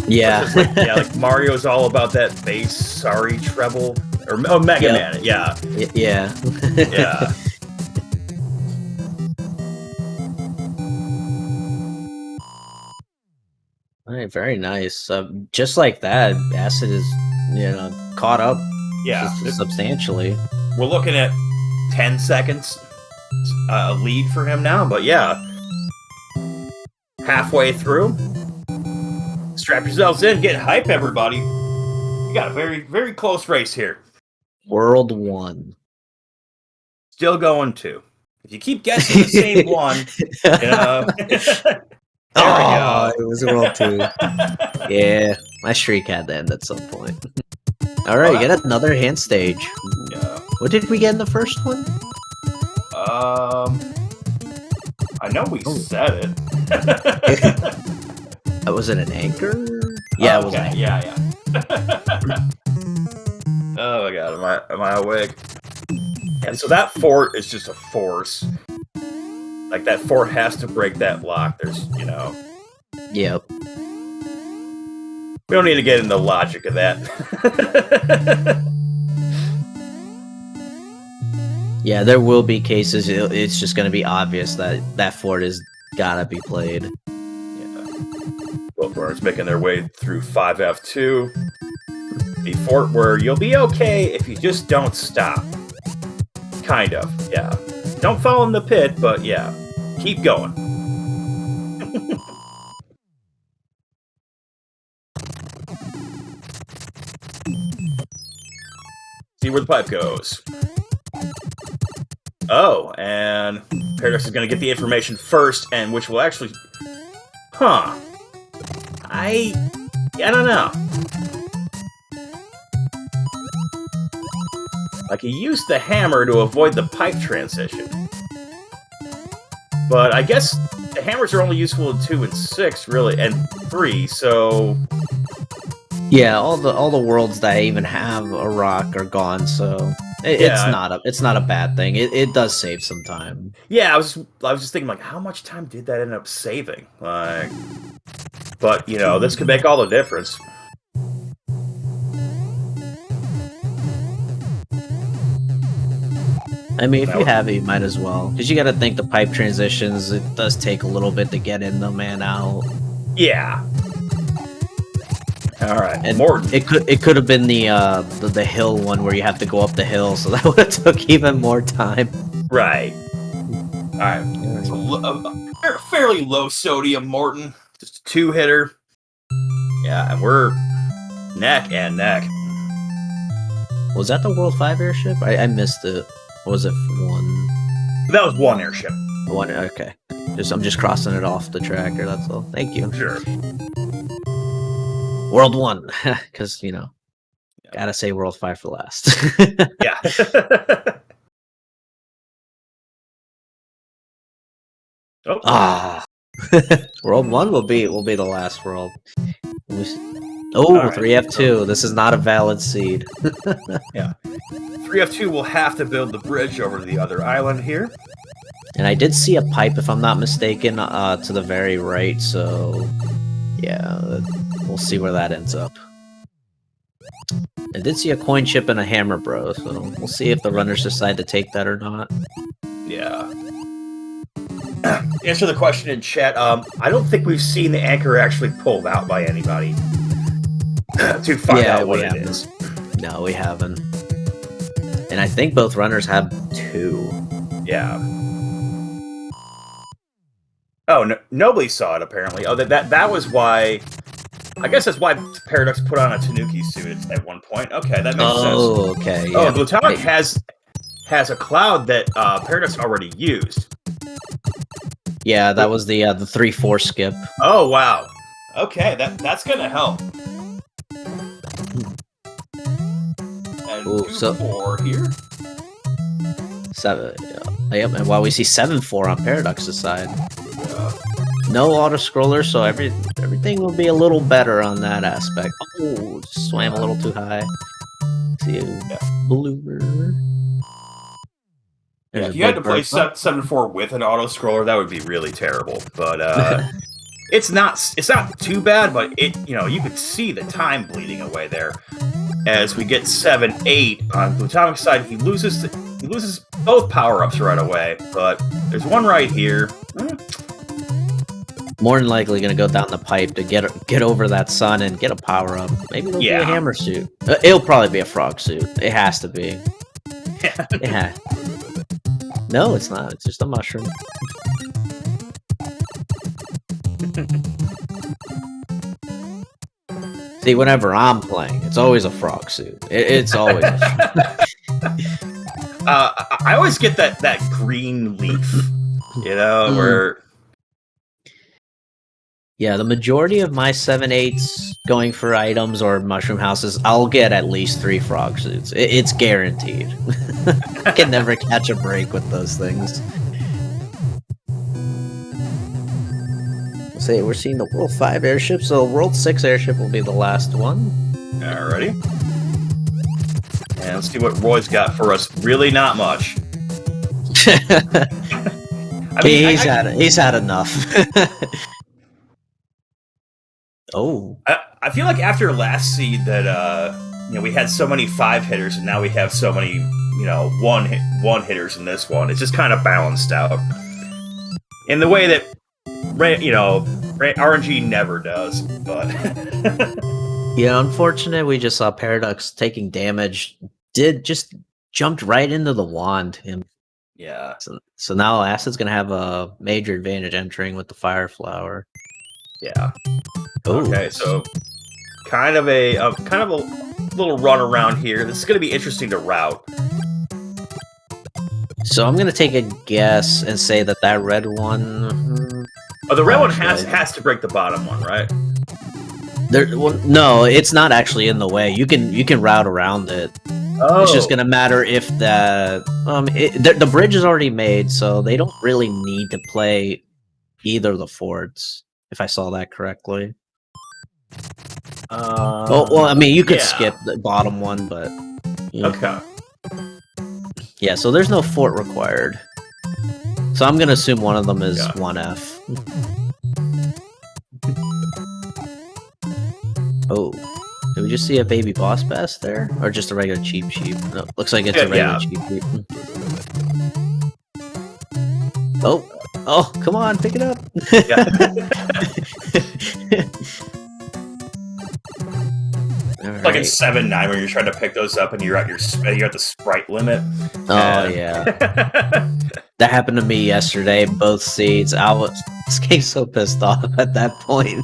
Yeah, like Mario's all about that bass. Sorry, treble or Mega Man. Yeah, yeah. All right, very nice. Just like that, Acid is caught up. Yeah, substantially. We're looking at 10 seconds lead for him now, but yeah. Halfway through. Strap yourselves in, get hype, everybody. You got a very, very close race here. World 1. Still going 2. If you keep guessing the same one, oh, it was World 2. Yeah, my streak had to end at some point. Alright, get another hand stage. Yeah. What did we get in the first one? I know we said it. Was it an anchor? Yeah, it was an anchor. Yeah. Oh my god, am I awake? And so that fort is just a force. Like, that fort has to break that block. There's, Yep. We don't need to get into the logic of that. Yeah, there will be cases. It's just going to be obvious that that fort has got to be played. Yeah. Both runners making their way through 5F2. The fort where you'll be okay if you just don't stop. Kind of, yeah. Don't fall in the pit, but yeah. Keep going. See where the pipe goes. Oh, and Paradox is going to get the information first, and which will actually Huh. I don't know. Like, he used the hammer to avoid the pipe transition. But I guess the hammers are only useful in 2 and 6, really, and 3, so... Yeah, all the worlds that even have a rock are gone, so it's not a bad thing. It does save some time. Yeah, I was just thinking, like, how much time did that end up saving? Like, but, you know, this could make all the difference. I mean, if you have it, you might as well. Because you gotta think the pipe transitions, it does take a little bit to get in them and out. Yeah. Alright, and Morton. It could have been the hill one where you have to go up the hill, so that would have took even more time. Right. Alright, it's a fairly low sodium Morton. Just a 2-hitter. Yeah, and we're neck and neck. Was that the World 5 airship? I missed it. Or was it 1? That was 1 airship. 1, okay. I'm just crossing it off the tracker, that's all. Thank you. Sure. World 1, because, you know, gotta say World 5 for last. Yeah. Oh. Ah. World 1 will be the last world. Oh, right. 3F2. This is not a valid seed. Yeah. 3F2 will have to build the bridge over to the other island here. And I did see a pipe, if I'm not mistaken, to the very right, so... Yeah, we'll see where that ends up. I did see a coin chip and a hammer, bro, so we'll see if the runners decide to take that or not. Yeah. Answer the question in chat. I don't think we've seen the anchor actually pulled out by anybody to find out what it is. No, we haven't. And I think both runners have 2. Yeah. Oh, no, nobody saw it, apparently. Oh, that was why... I guess that's why Paraducks put on a Tanuki suit at one point. Okay, that makes sense. Oh, okay. Yeah. Oh, Glutonic has a cloud that Paraducks already used. Yeah, that was the 3-4 skip. Oh, wow. Okay, that's gonna help. And ooh, 2-4 here. 7. Yep, and while we see 7-4 on Paradux's side. No auto-scroller, so everything will be a little better on that aspect. Oh, swam a little too high. See a blooper. Yeah, if you had to play 7-4 with an auto-scroller, that would be really terrible. But it's not too bad, but you could see the time bleeding away there. As we get 7-8 on Glutonic's side, he loses both power-ups right away. But there's one right here. More than likely going to go down the pipe to get over that sun and get a power-up. Maybe it'll be a hammer suit. It'll probably be a frog suit. It has to be. Yeah. No, it's not. It's just a mushroom. See, whenever I'm playing, it's always a frog suit. It's always a I always get that green leaf, where... Yeah, the majority of my 7/8s going for items or mushroom houses, I'll get at least 3 frog suits. It's guaranteed. I can never catch a break with those things. Say we're seeing the World 5 airship, so World 6 airship will be the last one. Alrighty. And let's see what Roy's got for us. Really not much. He's had enough. Oh. I feel like after last seed that we had so many 5-hitters and now we have so many, one hitters in this one. It's just kind of balanced out. In the way that RNG never does, but yeah, unfortunate we just saw Paraducks taking damage. Just jumped right into the wand. Yeah. So now Acid's gonna have a major advantage entering with the fire flower. Yeah. Ooh. Okay, so kind of a little run around here. This is going to be interesting to route. So I'm going to take a guess and say that red one... Oh, the red one Actually, has to break the bottom one, right? well, no, it's not actually in the way. You can route around it. Oh, It's just gonna matter if the bridge is already made, so they don't really need to play either of the forts. If I saw that correctly. Well, I mean, you could skip the bottom one, but okay. Yeah, so there's no fort required. So I'm gonna assume one of them is 1F. Oh, did we just see a baby boss bass there, or just a regular cheap? No, looks like it's a regular cheap. Oh, come on, pick it up. Like in 7-9 when you're trying to pick those up and you're at the sprite limit. Oh yeah, that happened to me yesterday. Both seeds. I was getting so pissed off at that point.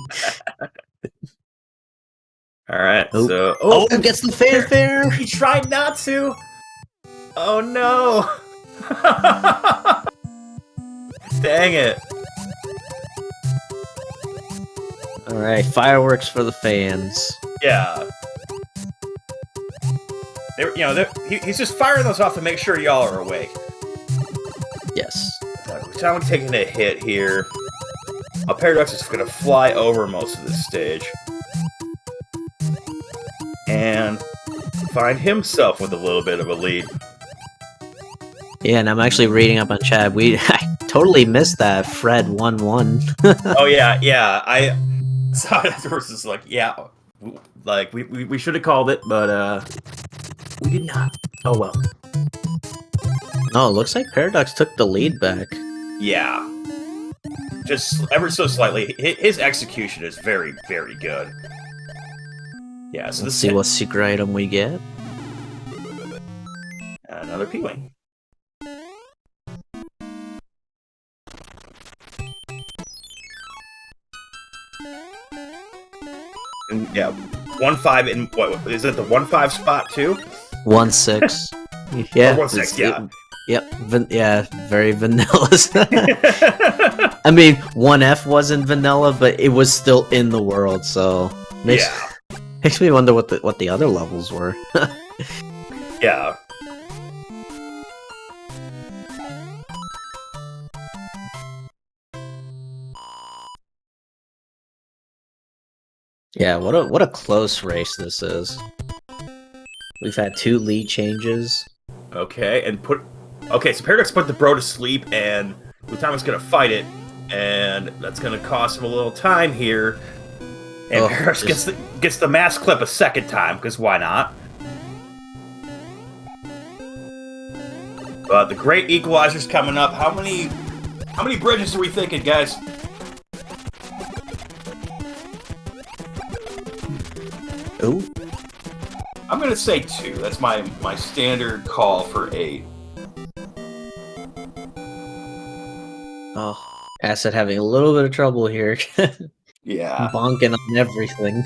All right, so it gets the fanfare. He tried not to. Oh no! Dang it! All right, fireworks for the fans. Yeah. He's just firing those off to make sure y'all are awake. Yes. I'm taking a hit here. Paraducks is going to fly over most of this stage. And find himself with a little bit of a lead. Yeah, and I'm actually reading up on chat. I totally missed that Fred 1-1. Oh yeah. I saw it afterwards. It's like, yeah, like we should have called it, but we did not. Oh well. Oh, it looks like Paradox took the lead back. Yeah. Just ever so slightly. His execution is very, very good. Yeah, so let's see what secret item we get. Another P-Wing. Yeah, 1-5 in what is it? The 1-5 spot too? 1-6. Yeah. 1-6. Yeah. Yep. Yeah. Very vanilla. I mean, 1F wasn't vanilla, but it was still in the world. So makes me wonder what the other levels were. Yeah. Yeah, what a close race this is. We've had 2 lead changes. Okay, so Paradox put the bro to sleep, and Utama's gonna fight it, and that's gonna cost him a little time here. And Paradox gets the mass clip a second time, because why not? But the great equalizer's coming up. How many bridges are we thinking, guys? Ooh. I'm gonna say 2. That's my standard call for 8. Oh, Asset having a little bit of trouble here. Yeah. Bonking on everything.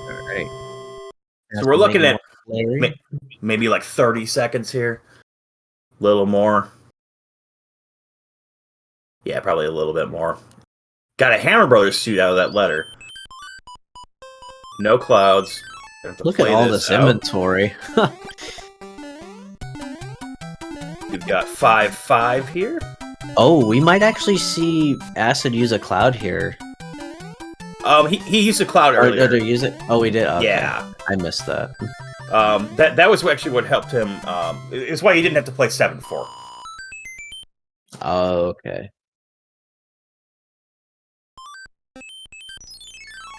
Alright. So we're looking at maybe like 30 seconds here. A little more. Yeah, probably a little bit more. Got a Hammer Brothers suit out of that letter. No clouds. Look at all this inventory. We've got 5-5 here. Oh, we might actually see Acid use a cloud here. He used a cloud earlier. Or did he use it? Oh, we did? Okay. Yeah. I missed that. That was actually what helped him. It's why he didn't have to play 7-4. Oh, okay.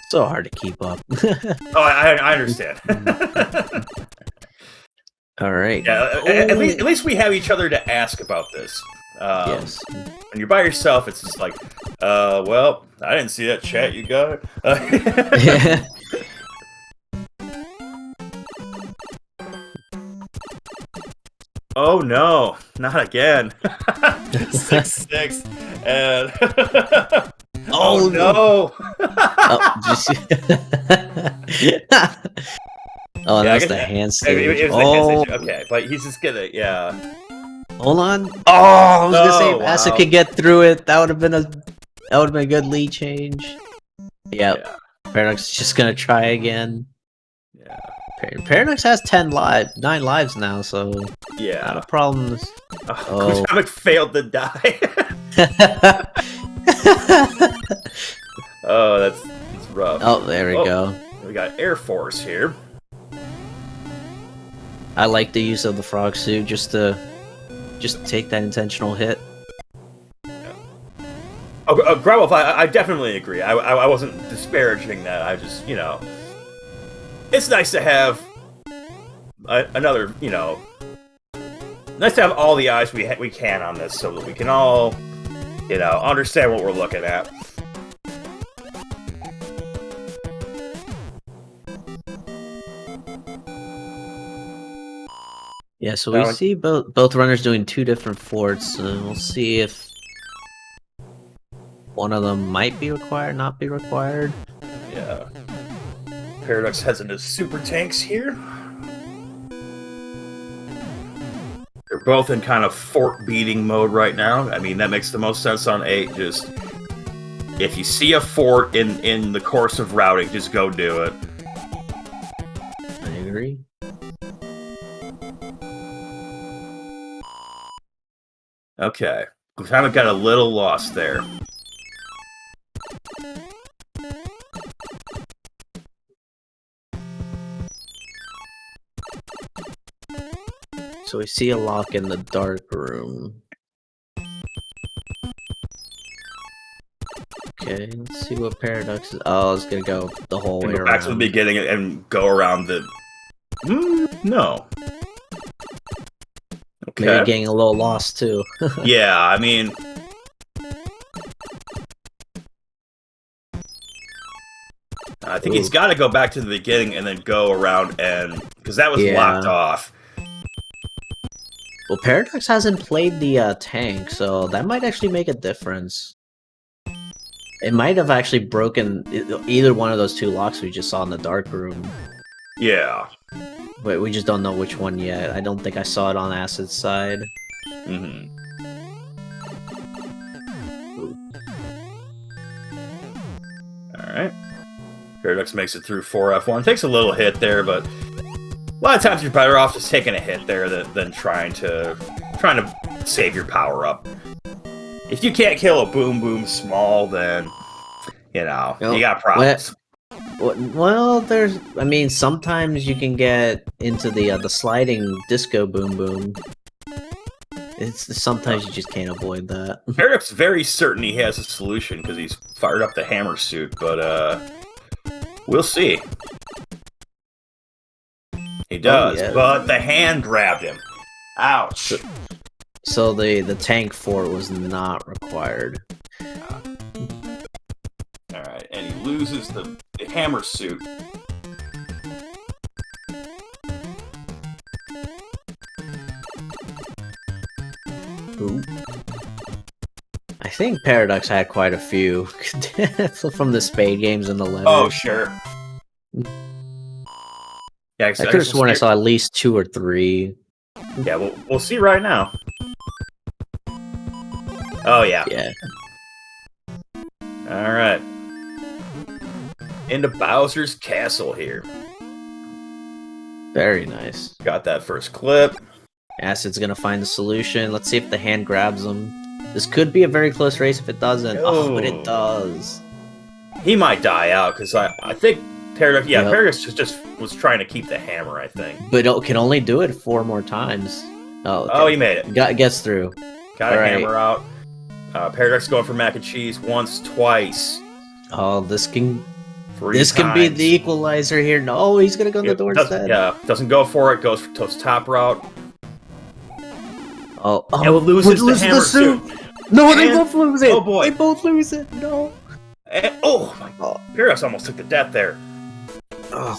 So hard to keep up. Oh, I understand. All right. Yeah, at least we have each other to ask about this. Yes. When you're by yourself, it's just like, well, I didn't see that chat. You got it. Oh no, not again. 6-6 and. Oh no! Oh, just... oh, Yeah, I that's guess the hand it stage. was the hand Oh, stage. Okay, but he's just gonna, yeah. hold on. Oh, I was gonna say Oh, if Acid wow. could get through it, that would have been a good lead change. Yep. Yeah. Paradox is just gonna try again. Yeah. Paradox has 9 lives now, so Yeah. not a problem. Oh. Kutamik failed to die. Oh, that's rough. Oh, there we go. We got Air Force here. I like the use of the frog suit just to take that intentional hit. Oh, Growlithe, I definitely agree. I wasn't disparaging that. I just, you know, it's nice to have another, you know, nice to have all the eyes we can on this so that we can all, you know, understand what we're looking at. Yeah, so we see both runners doing 2 different forts, and we'll see if one of them might be required, not be required. Yeah. Paradox heads into super tanks here. They're both in kind of fort beating mode right now. I mean, that makes the most sense on 8. Just if you see a fort in the course of routing, just go do it. I agree. Okay. We kind of got a little lost there. So we see a lock in the dark room. Okay, let's see what Paradox is. Oh, it's gonna go the whole way Go around. back to the beginning and go around the... no. Okay. Maybe getting a little lost too. Yeah, I mean... I think he's got to go back to the beginning and then go around and... Because that was locked off. Well, Paradox hasn't played the tank, so that might actually make a difference. It might have actually broken either one of those 2 locks we just saw in the dark room. Yeah. But we just don't know which one yet. I don't think I saw it on Acid's side. Mm-hmm. Alright. Paradox makes it through 4F1. Takes a little hit there, but a lot of times you're better off just taking a hit there than trying to save your power up. If you can't kill a Boom Boom Small, then you know you got problems. Well, I mean, sometimes you can get into the sliding disco Boom Boom. Sometimes you just can't avoid that. Paradox very certain he has a solution because he's fired up the hammer suit, but we'll see. He does, but the hand grabbed him. Ouch. So the tank fort was not required. Alright, and he loses the hammer suit. Ooh. I think Paradox had quite a few from the Spade games and the letters. Oh, sure. Yeah, I could have sworn I saw at least 2 or 3. Yeah, we'll see right now. Oh, yeah. Yeah. Alright. Into Bowser's Castle here. Very nice. Got that first clip. Acid's gonna find the solution. Let's see if the hand grabs him. This could be a very close race if it doesn't. Oh, but it does. He might die out, because I think Paradox... Yeah, Paradox just was trying to keep the hammer, I think. But it can only do it 4 more times. Oh, okay. Oh, he made it. Gets through. Got a hammer out. Paradox going for mac and cheese once, twice. Oh, this can... 3 This times. Can be the equalizer here. No, he's gonna go in the door instead. Yeah, doesn't go for it, goes to top route. Oh, and loses the hammer suit. No, they both lose it. Oh boy, they both lose it. No. And, oh my God, Paradox almost took the death there. Oh.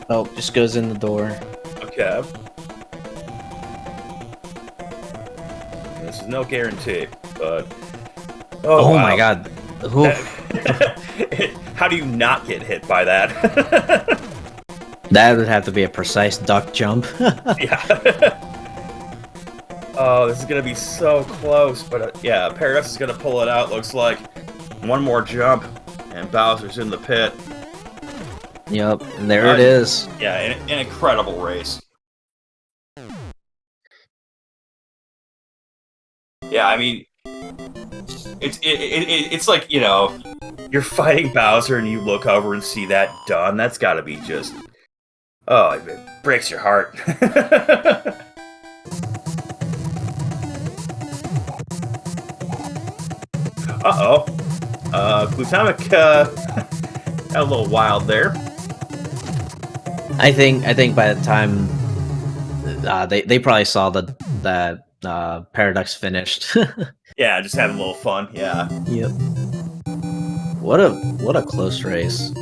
Oh, just goes in the door. Okay. This no guarantee. But Oh wow. my god. Oof. How do you not get hit by that? That would have to be a precise duck jump. Yeah. Oh, this is gonna be so close, but yeah, Paraducks is gonna pull it out. Looks like one more jump, and Bowser's in the pit. Yep, and there it is. Yeah, an incredible race. Yeah, I mean, it's like, you know, you're fighting Bowser and you look over and see that done. That's got to be just, oh, it breaks your heart. Uh-oh. Glutamic got a little wild there. I think by the time they probably saw that Paradox finished. Yeah, just having a little fun. Yeah. Yep. What a close race.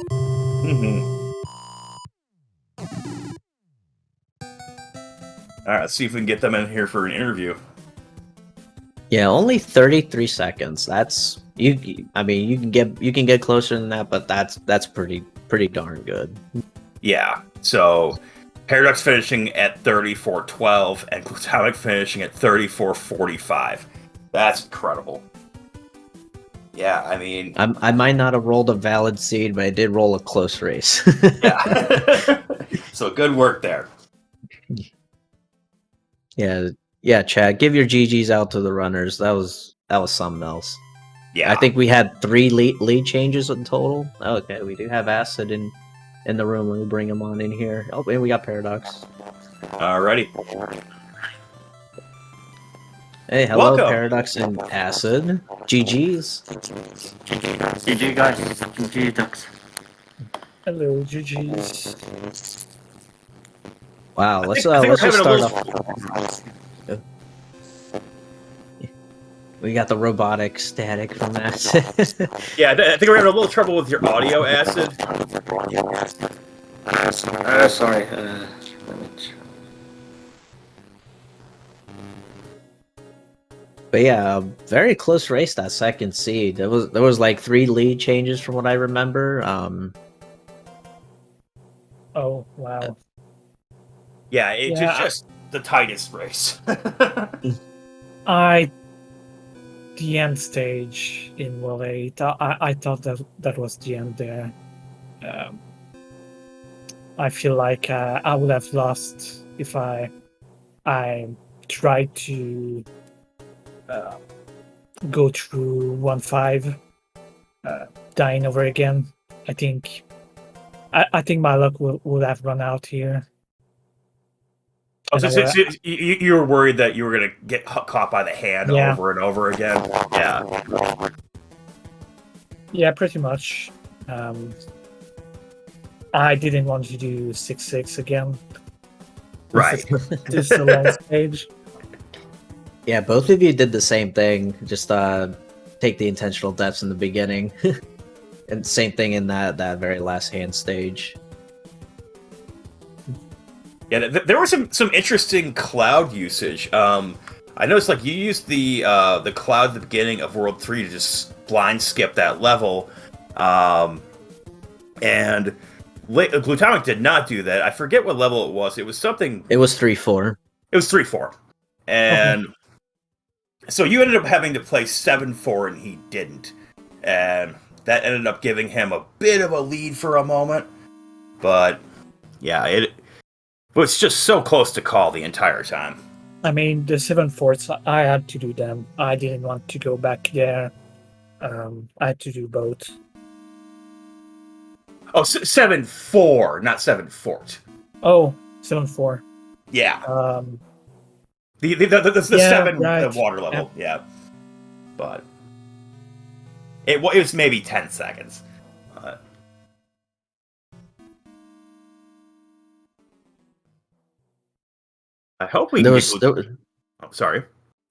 All right, let's see if we can get them in here for an interview. Yeah, only 33 seconds. That's I mean, you can get closer than that, but that's pretty darn good. Yeah. So Paradox finishing at 34:12 and Glutamic finishing at 34:45. That's incredible. Yeah, I mean, I might not have rolled a valid seed, but I did roll a close race. yeah. So good work there. Yeah, Chad, give your GGs out to the runners. That was something else. Yeah. I think we had 3 lead changes in total. Okay, we do have Acid in the room when we bring him on in here. Oh, and we got Paradox. Alrighty. Hey, hello, Welcome. Paradox and Acid. GGs. GG guys, GG ducks. Hello, GG's. Wow, let's I think just we're start having off. We got the robotic static from Acid. Yeah, I think we're having a little trouble with your audio, Acid. Sorry, let me check. But yeah, very close race, that second seed. There was like 3 lead changes from what I remember. Oh, wow. Yeah, it's Yeah. just the tightest race. The end stage in World 8, I thought that was the end there. I feel like I would have lost if I tried to go through 1-5, dying over again. I think my luck would have run out here. Oh, so you were worried that you were going to get caught by the hand over and over again? Yeah. Yeah, pretty much. I didn't want to do 6-6 again. Right. This is a long stage. Yeah, both of you did the same thing. Just take the intentional deaths in the beginning. And same thing in that very last hand stage. Yeah, there was some interesting cloud usage. I noticed like you used the cloud at the beginning of World 3 to just blind skip that level, and Glutamic did not do that. I forget what level it was. It was something. It was 3-4. It was 3-4, and so you ended up having to play 7-4, and he didn't, and that ended up giving him a bit of a lead for a moment. But yeah, it was just so close to call the entire time. I mean, the 7-4s, I had to do them. I didn't want to go back there. I had to do both. Oh, 7-4, not 7-fort. Oh, 7-4. Yeah. The Yeah, 7 right. the water level. Yeah. But it was maybe 10 seconds. I hope we. Oh, sorry.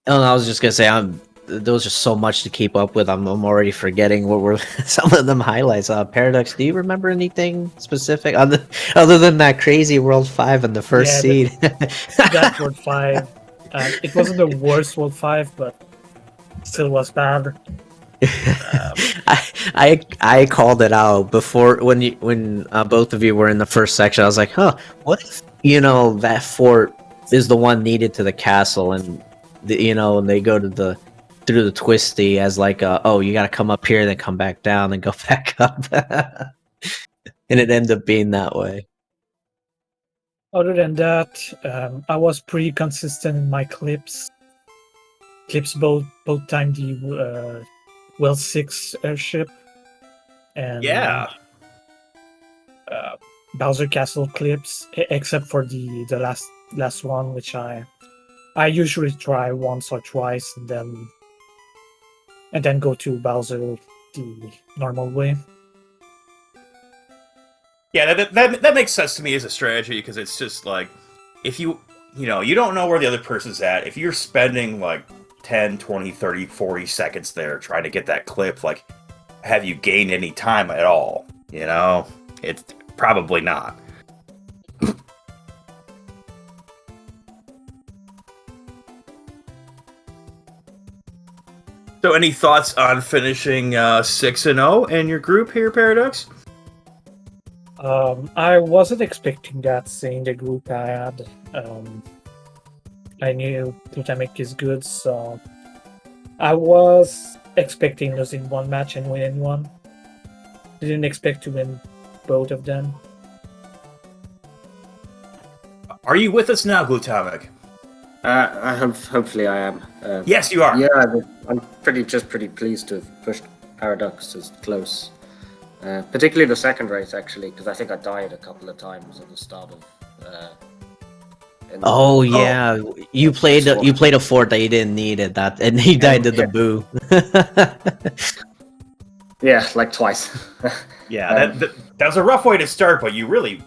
Oh, I was just gonna say there was just so much to keep up with. I'm already forgetting what were some of them highlights. Paradox, do you remember anything specific other than that crazy World 5 and the first seed? That World 5. It wasn't the worst World 5, but still was bad. I called it out before when both of you were in the first section. I was like, huh, what if that fort is the one needed to the castle, and and they go to through the twisty as like oh, you gotta come up here then come back down and go back up. And it ended up being that way. Other than that, I was pretty consistent in my clips. Both time the Well 6 airship and Bowser Castle clips, except for the last one, which I usually try once or twice and then go to Bowser the normal way. Yeah, that makes sense to me as a strategy, because it's just like, if you don't know where the other person's at, if you're spending like 10, 20, 30, 40 seconds there trying to get that clip, like, have you gained any time at all? It's probably not. So any thoughts on finishing 6-0 in your group here, Paradox? I wasn't expecting that, seeing the group I had. I knew Glutamic is good, so I was expecting losing one match and winning one. Didn't expect to win both of them. Are you with us now, Glutamic? Hopefully I am. Yes, you are. Yeah, I'm pretty pleased to have pushed Paradox as close. Particularly the second race, actually, because I think I died a couple of times at the start of. Yeah, you played a fort that you didn't need at that, and he died to the boo. Yeah, like twice. Yeah, that was a rough way to start, but you really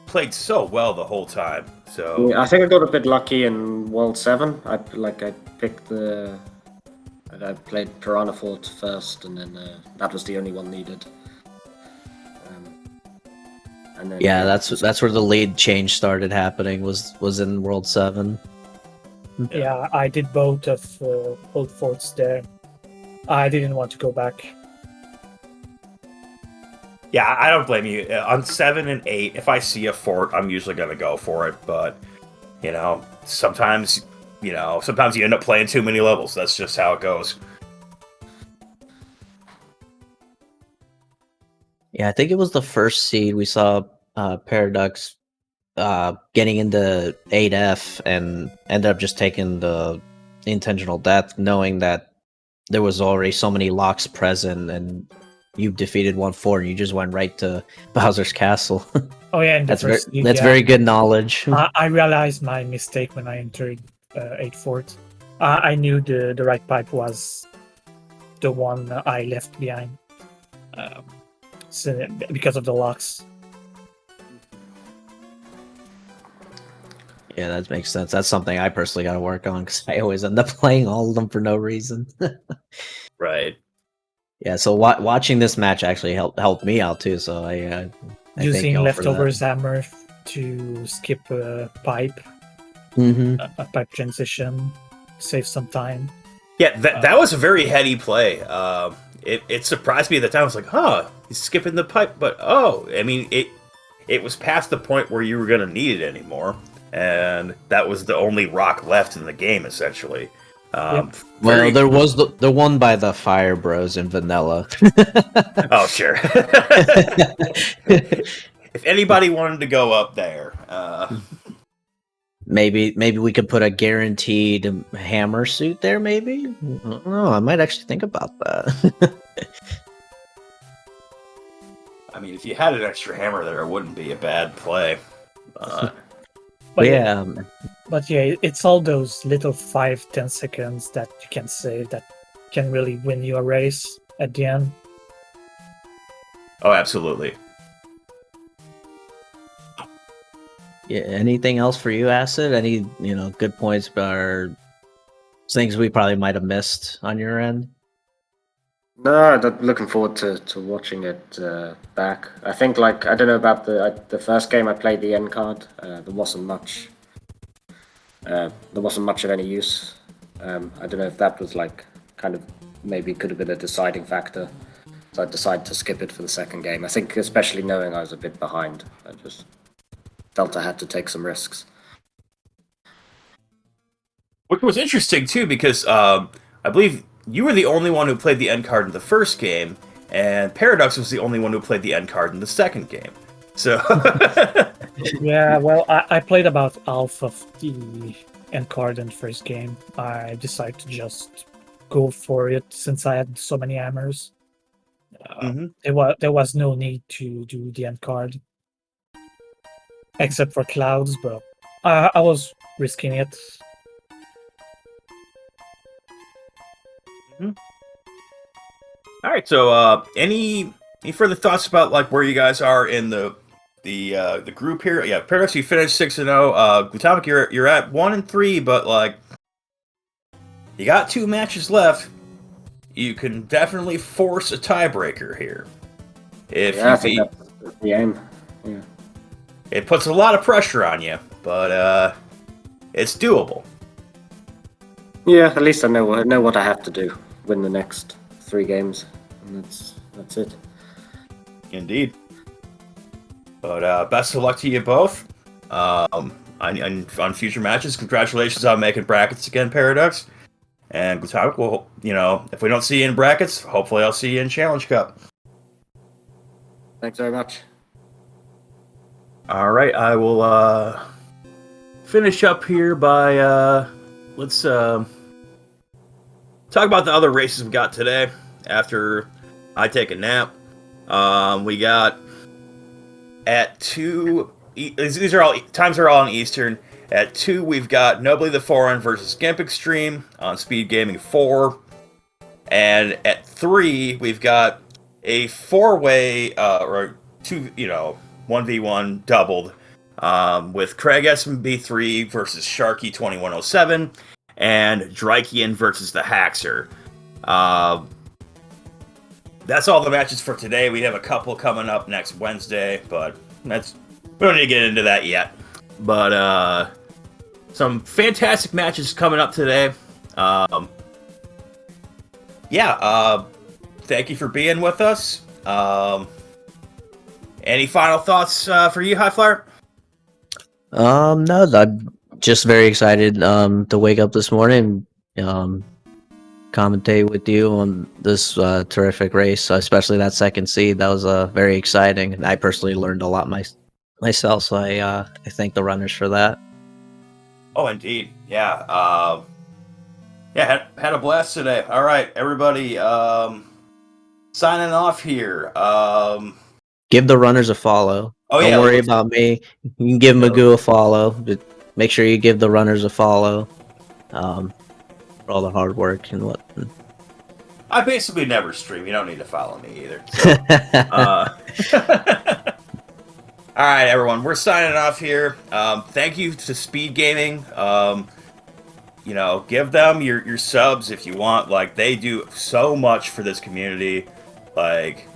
played so well the whole time. So yeah, I think I got a bit lucky in World 7. I picked I played Piranha Fort first, and then that was the only one needed. And then, yeah, that's where the lead change started happening. Was in World 7. Yeah, I did both forts there. I didn't want to go back. yeah, I don't blame you. On 7 and 8, if I see a fort, I'm usually going to go for it. But sometimes you end up playing too many levels. That's just how it goes. Yeah, I think it was the first seed we saw Paraducks getting into 8F and ended up just taking the intentional death, knowing that there was already so many locks present, and you defeated 1-4 and you just went right to Bowser's Castle. Oh yeah, and that's very good knowledge. I realized my mistake when I entered 8 fort. I knew the right pipe was the one I left behind. So because of the locks. Yeah, that makes sense. That's something I personally got to work on, because I always end up playing all of them for no reason. Right. Yeah, so watching this match actually helped me out too. So I using leftovers hammer to skip a pipe, a pipe transition, save some time. Yeah, that was a very heady play. It surprised me at the time. I was like, huh, he's skipping the pipe, but it was past the point where you were going to need it anymore, and that was the only rock left in the game, essentially. Yep. Well, there was the one by the Fire Bros in Vanilla. Oh, sure. If anybody wanted to go up there, maybe we could put a guaranteed hammer suit there. Maybe, I don't know. I might actually think about that. I mean, if you had an extra hammer there, it wouldn't be a bad play. But yeah. But yeah, it's all those little 5-10 seconds that you can save that can really win you a race at the end. Oh, absolutely. Yeah. Anything else for you, Acid? Any good points or things we probably might have missed on your end? No, I'm looking forward to watching it back. I think, I don't know about the first game I played the end card. There wasn't much there wasn't much of any use. I don't know if that was like kind of maybe could have been a deciding factor. So I decided to skip it for the second game. I think especially knowing I was a bit behind, I just felt I had to take some risks. Which was interesting too, because I believe you were the only one who played the end card in the first game, and Paradox was the only one who played the end card in the second game. So Yeah, well, I played about half of the end card in the first game. I decided to just go for it since I had so many hammers. Mhm. There was no need to do the end card, except for clouds, but I was risking it. All right. So, any further thoughts about like where you guys are in the group here? Yeah, Paradox, you finished 6-0. Glutamic, you're at 1-3, but like you got 2 matches left. You can definitely force a tiebreaker here. If Yeah, I you think that's the aim. Yeah. it puts a lot of pressure on you, but it's doable. Yeah, at least I know what I have to do. Win the next 3 games, and that's it. Indeed. But best of luck to you both. On future matches, congratulations on making brackets again, Paradox. And Glutamic, well, if we don't see you in brackets, hopefully I'll see you in Challenge Cup. Thanks very much. All right, I will finish up here by let's talk about the other races we got today after I take a nap. We got at 2. These are all times are all in Eastern. At 2, we've got Nobly the Forerun versus Gimp Extreme on SpeedGaming 4, and at 3, we've got a 4-way or 1v1 doubled with Craig SMB3 versus Sharky 2107 and Drykian versus the Haxer. That's all the matches for today. We have a couple coming up next Wednesday, but we don't need to get into that yet. But some fantastic matches coming up today. Thank you for being with us. Any final thoughts for you, Highflyer? No, I'm just very excited to wake up this morning, commentate with you on this terrific race, especially that second seed. That was very exciting, and I personally learned a lot myself. So I thank the runners for that. Oh, indeed. Yeah. Had a blast today. All right, everybody. Signing off here. Give the runners a follow. Don't worry about me. You can give Magoo a follow, but make sure you give the runners a follow. For all the hard work and what. I basically never stream. You don't need to follow me either. So, all right, everyone. We're signing off here. Thank you to SpeedGaming. Give them your subs if you want. Like, they do so much for this community. Like,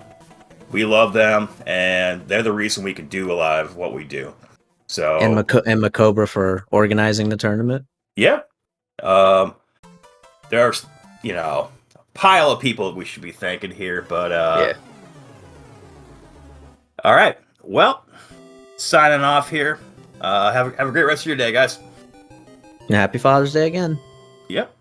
we love them, and they're the reason we can do a lot of what we do. So and Macobra for organizing the tournament. Yeah. There's a pile of people we should be thanking here, but yeah. All right. Well, signing off here. Have a great rest of your day, guys. And happy Father's Day again. Yep.